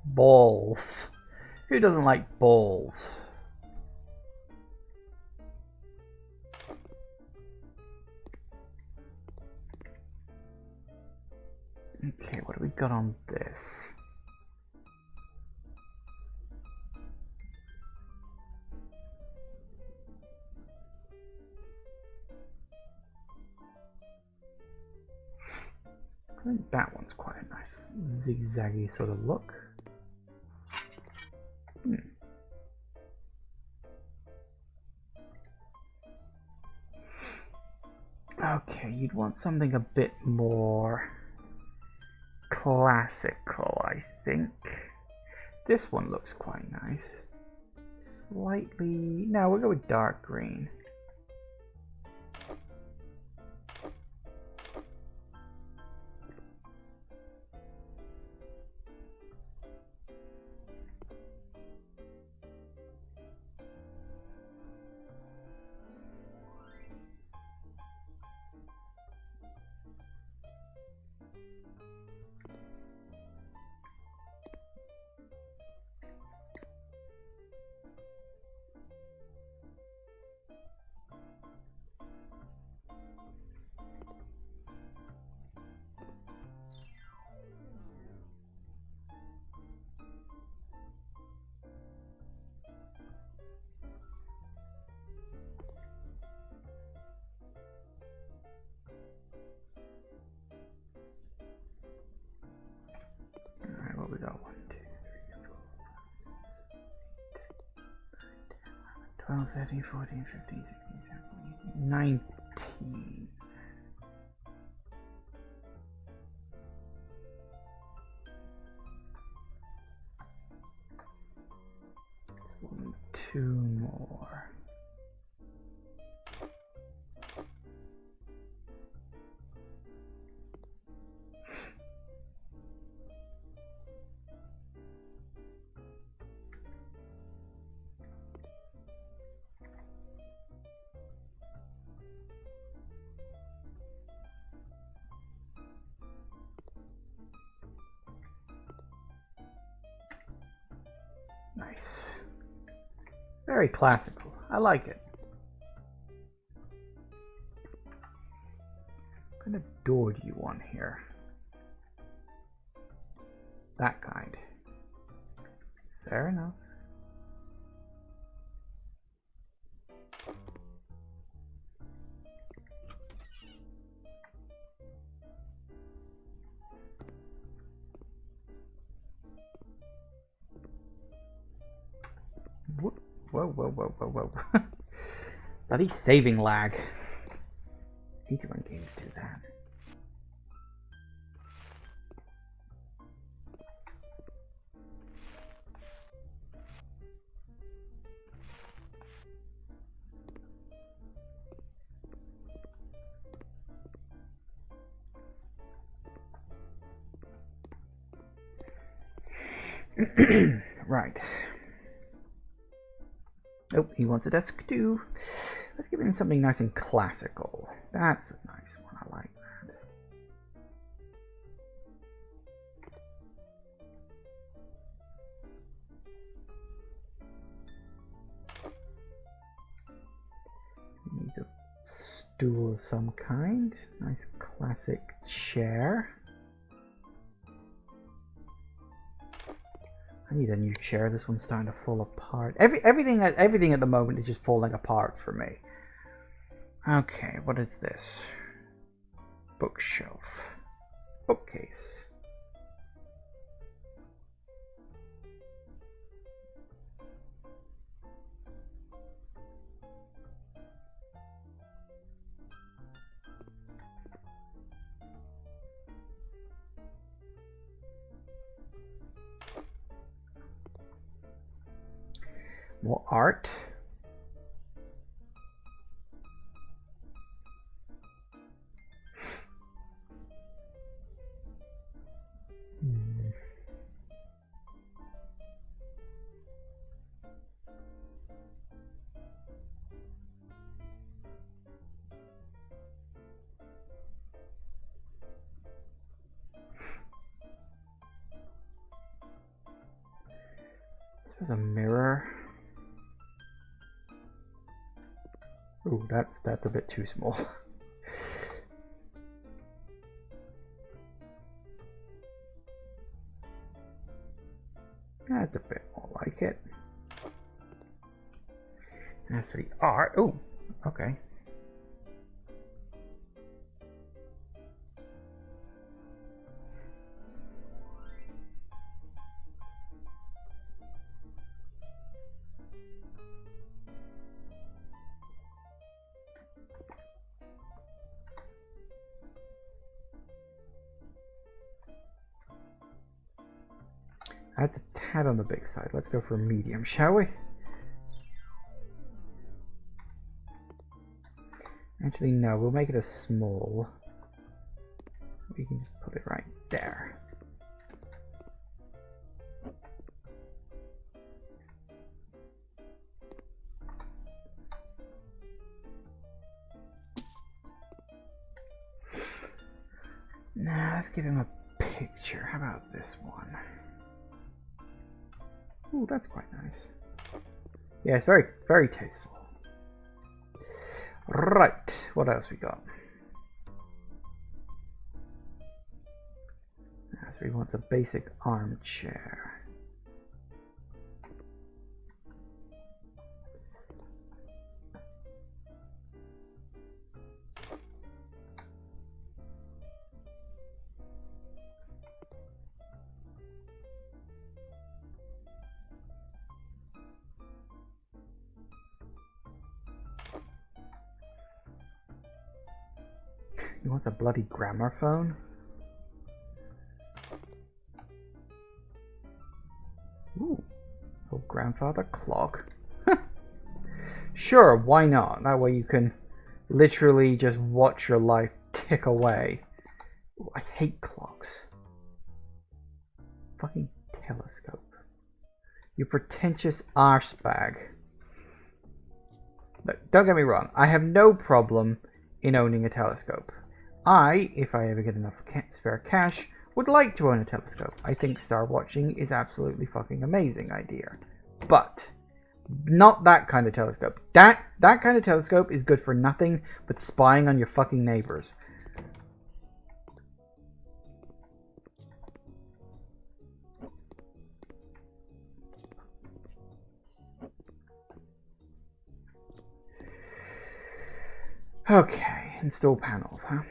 Balls. Who doesn't like balls? Okay, what do we got on this? I think that one's quite a nice zigzaggy sort of look. Okay, you'd want something a bit more classical, I think. This one looks quite nice. Slightly... No, we'll go with dark green. Alright, what we got? 1, 2, 3, 4, 5, 6, 7, 8, 12, 13, 14, 15, 16, 17, 19. One, two more. Nice. Very classical. I like it. What kind of door do you want here? That kind. Fair enough. Whoa, whoa, whoa, whoa, whoa. Bloody saving lag. I hate it when games do that. Right. Oh, he wants a desk too. Let's give him something nice and classical. That's a nice one. I like that. He needs a stool of some kind. Nice classic chair. I need a new chair. This one's starting to fall apart. Everything at the moment is just falling apart for me. Okay, what is this? Bookshelf. Bookcase. More art. There's a mirror. Ooh, that's a bit too small. That's a bit more like it. And as for the art, oh, okay. That's a tad on the big side. Let's go for medium, shall we? Actually, no, we'll make it a small. We can just put it right there. Nah, let's give him a picture. How about this one? Ooh, that's quite nice. Yeah, it's very, very tasteful. Right, what else we got? So he wants a basic armchair. He wants a bloody gramophone? Ooh, old grandfather clock. Sure, why not? That way you can literally just watch your life tick away. Ooh, I hate clocks. Fucking telescope. You pretentious arsebag. Look, don't get me wrong, I have no problem in owning a telescope. If I ever get enough spare cash, would like to own a telescope. I think star watching is absolutely fucking amazing idea. But not that kind of telescope. That kind of telescope is good for nothing but spying on your fucking neighbors. Okay, install panels, huh?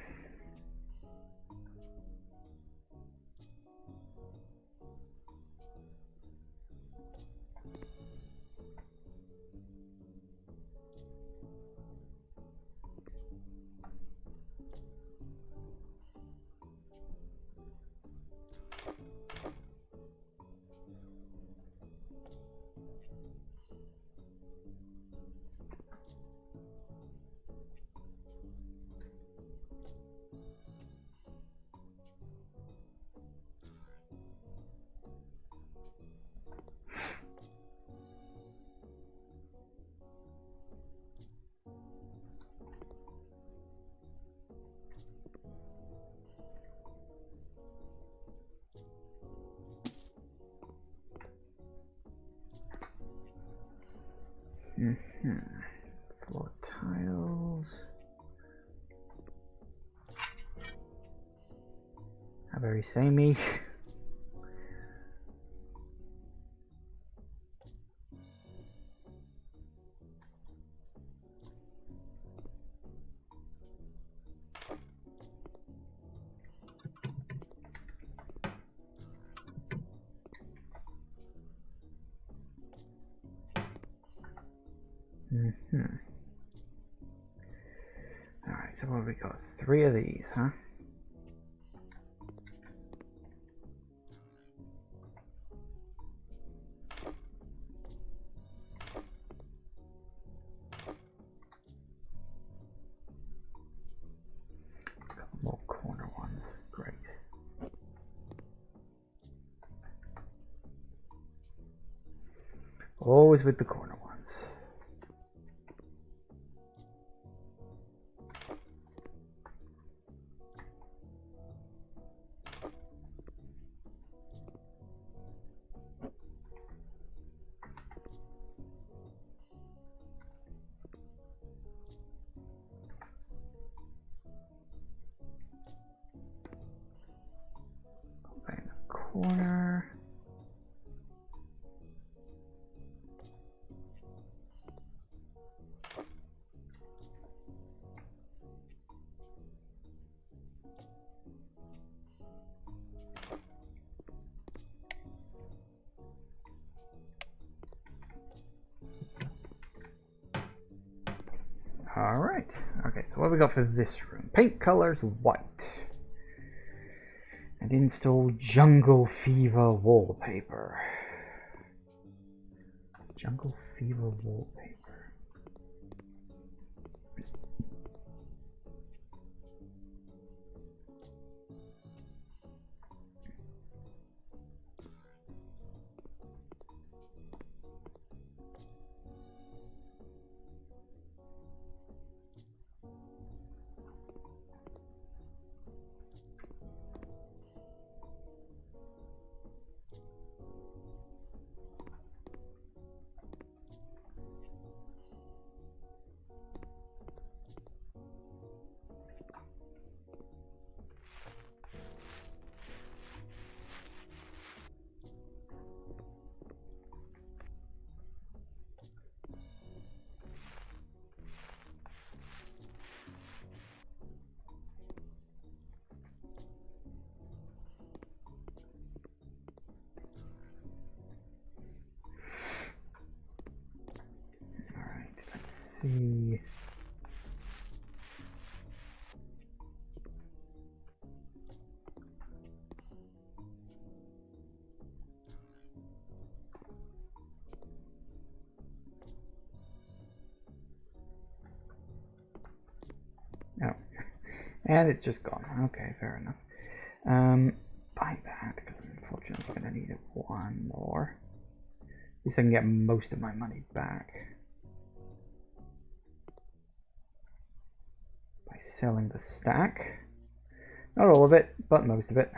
Floor tiles. How very samey. Alright, so what have we got? 3 of these, huh? A couple more corner ones. Great. Always with the corner ones. Corner. All right. Okay, so what have we got for this room? Paint colors white. And install Jungle Fever wallpaper. Jungle Fever wallpaper. See. Oh, and it's just gone. Okay, fair enough. Buy that because I'm unfortunately going to need it one more. At least I can get most of my money back. Selling the stack. Not all of it, but most of it.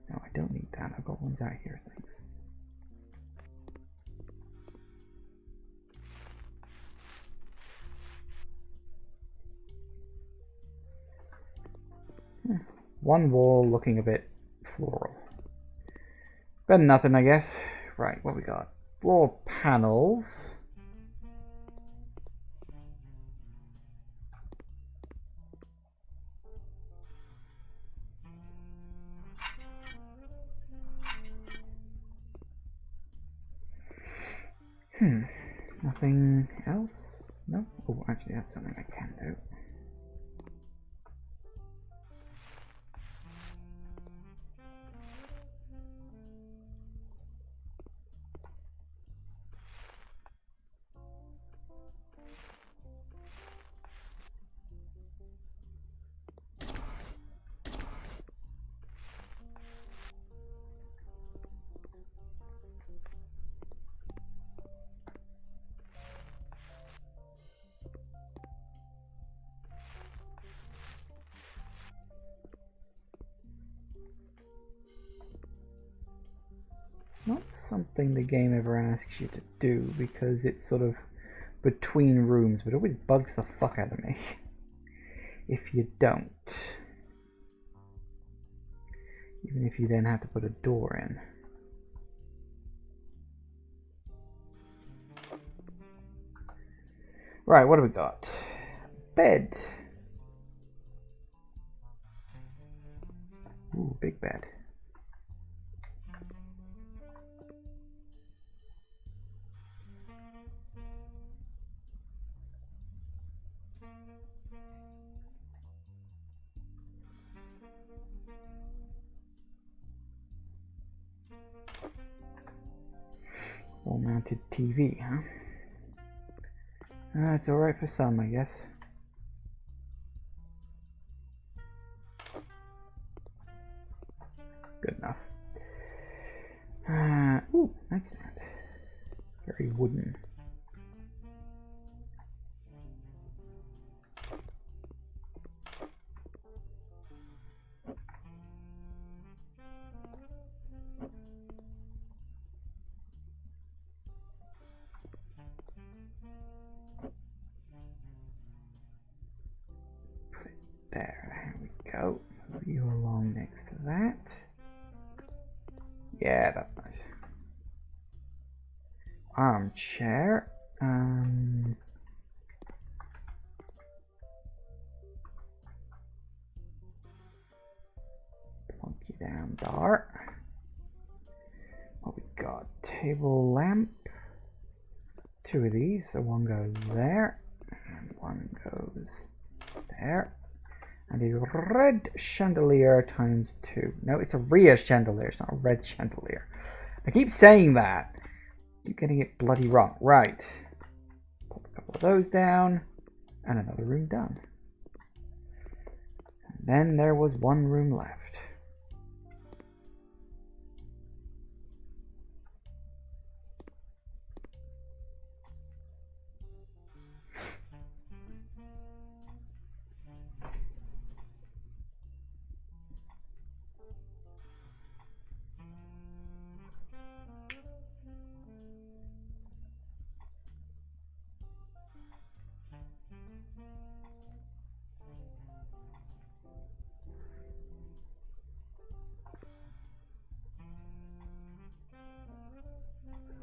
No, I don't need that. I've got ones out here, thanks. One wall looking a bit floral. Better than nothing, I guess. Right, what we got? Floor panels. Nothing else? No? Oh, actually, that's something I can do. Not something the game ever asks you to do because it's sort of between rooms, but it always bugs the fuck out of me if you don't. Even if you then have to put a door in. Right, what do we got? Bed. Ooh, big bed. Wall-mounted TV, huh? It's alright for some, I guess. Good enough. Ooh, that's not very wooden. There we go. Move you along next to that. Yeah, that's nice. Armchair. Plunk you down there. What we got? Table lamp. Two of these, so one goes there. And one goes there. And a red chandelier times 2. No, it's a rear chandelier. It's not a red chandelier. I keep saying that. Keep getting it bloody wrong. Right. Pop a couple of those down. And another room done. And then there was one room left.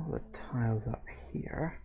All the tiles up here.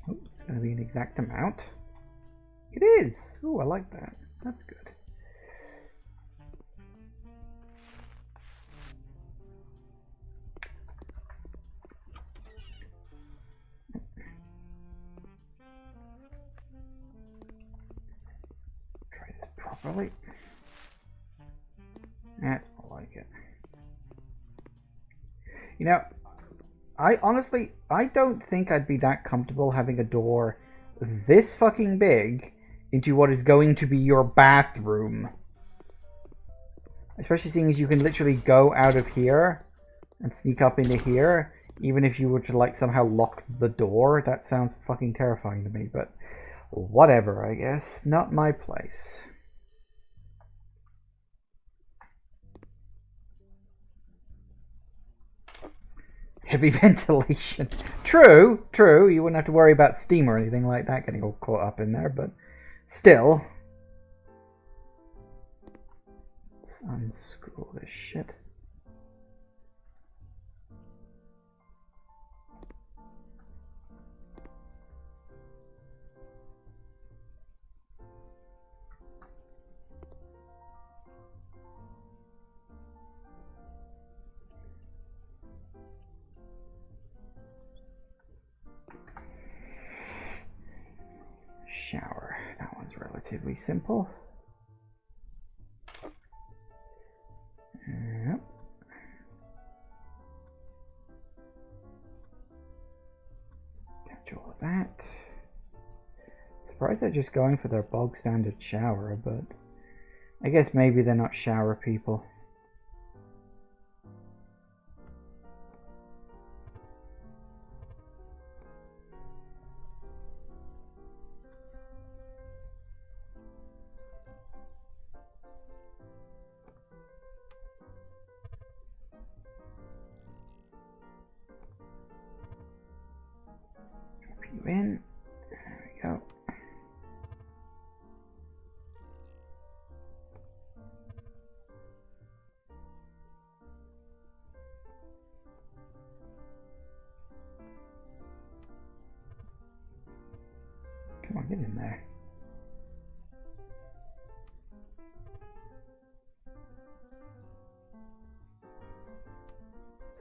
Oh, it's going to be an exact amount. It is! Ooh, I like that. That's good. Try this properly. That's more like it. You know, I don't think I'd be that comfortable having a door this fucking big into what is going to be your bathroom. Especially seeing as you can literally go out of here and sneak up into here, even if you were to like somehow lock the door. That sounds fucking terrifying to me, but whatever, I guess. Not my place. Heavy ventilation. True. You wouldn't have to worry about steam or anything like that getting all caught up in there, but still. Let's unscrew this shit. Shower. That one's relatively simple. Yep. Catch all of that. Surprised they're just going for their bog standard shower, but I guess maybe they're not shower people. In. There we go.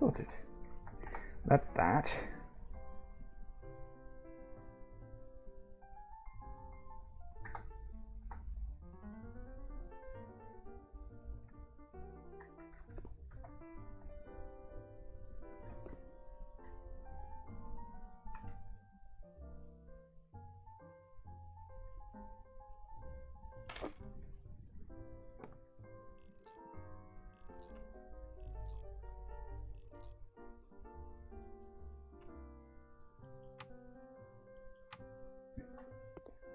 Sorted. That's that.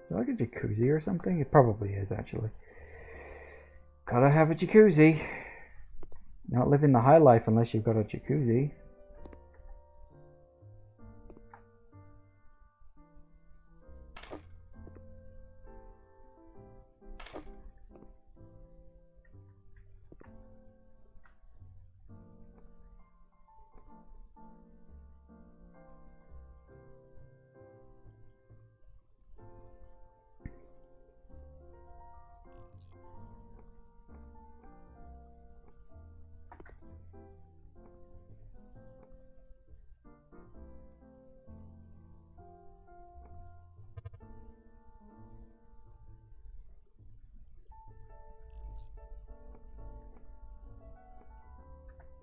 Is that like a jacuzzi or something? It probably is, actually. Gotta have a jacuzzi. You're not living the high life unless you've got a jacuzzi.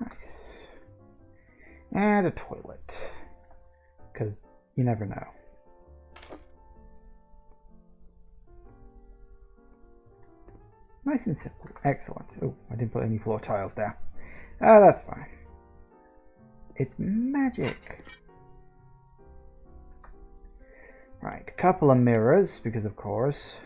Nice. And a toilet. Because you never know. Nice and simple. Excellent. Oh, I didn't put any floor tiles down. Oh, that's fine. It's magic. Right, a couple of mirrors, because of course.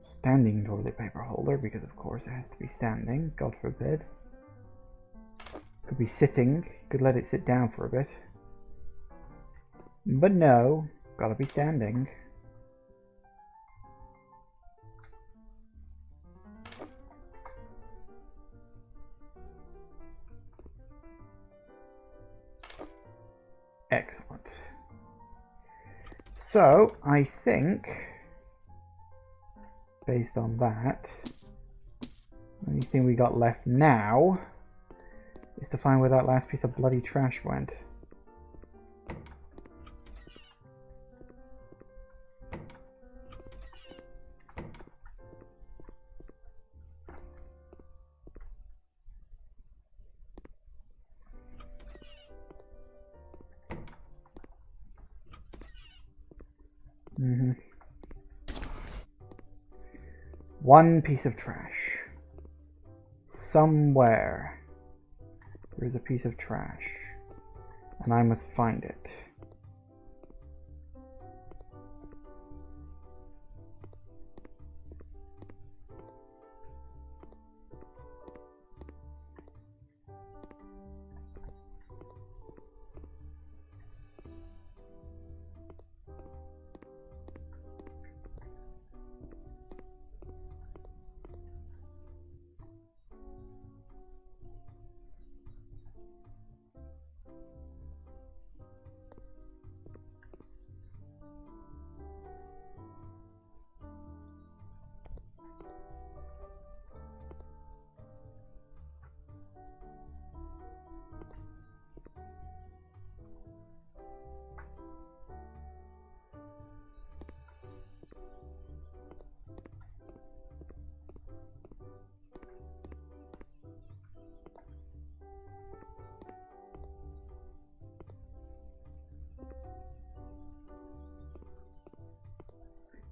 Standing toilet paper holder, because of course it has to be standing, God forbid. Could be sitting, could let it sit down for a bit. But no, gotta be standing. Excellent. So, I think, based on that, the only thing we got left now is to find where that last piece of bloody trash went. One piece of trash. Somewhere there is a piece of trash, and I must find it.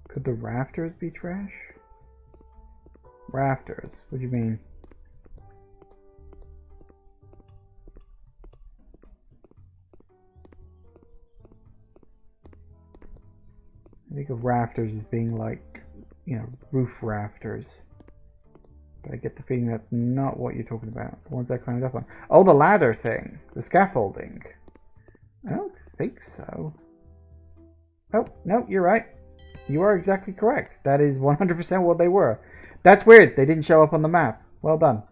Could the rafters be trash? Rafters, what do you mean? I think of rafters as being like, you know, roof rafters. But I get the feeling that's not what you're talking about. The ones I climbed up on. Oh, the ladder thing. The scaffolding. I don't think so. Oh, no, you're right. You are exactly correct. That is 100% what they were. That's weird. They didn't show up on the map. Well done.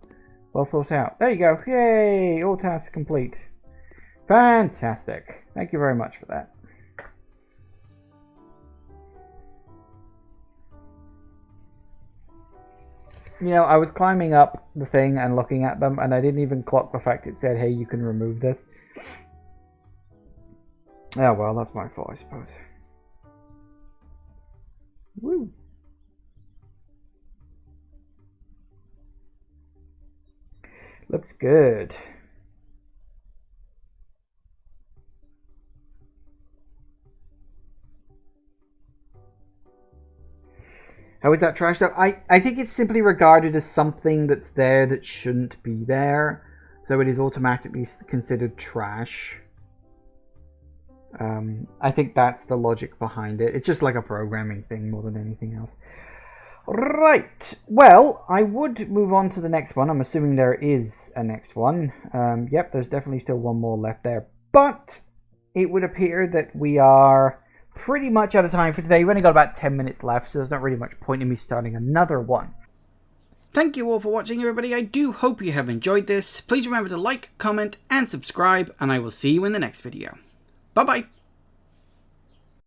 Well thought out. There you go. Yay! All tasks complete. Fantastic. Thank you very much for that. You know, I was climbing up the thing and looking at them, and I didn't even clock the fact it said, hey, you can remove this. Oh, well, that's my fault, I suppose. Woo! Looks good. How is that trashed up? I think it's simply regarded as something that's there that shouldn't be there. So it is automatically considered trash. I think that's the logic behind it. It's just like a programming thing more than anything else. Right. Well, I would move on to the next one. I'm assuming there is a next one. Yep, there's definitely still one more left there. But it would appear that we are pretty much out of time for today. We've only got about 10 minutes left, so there's not really much point in me starting another one. Thank you all for watching, everybody. I do hope you have enjoyed this. Please remember to like, comment, and subscribe, and I will see you in the next video. Bye-bye.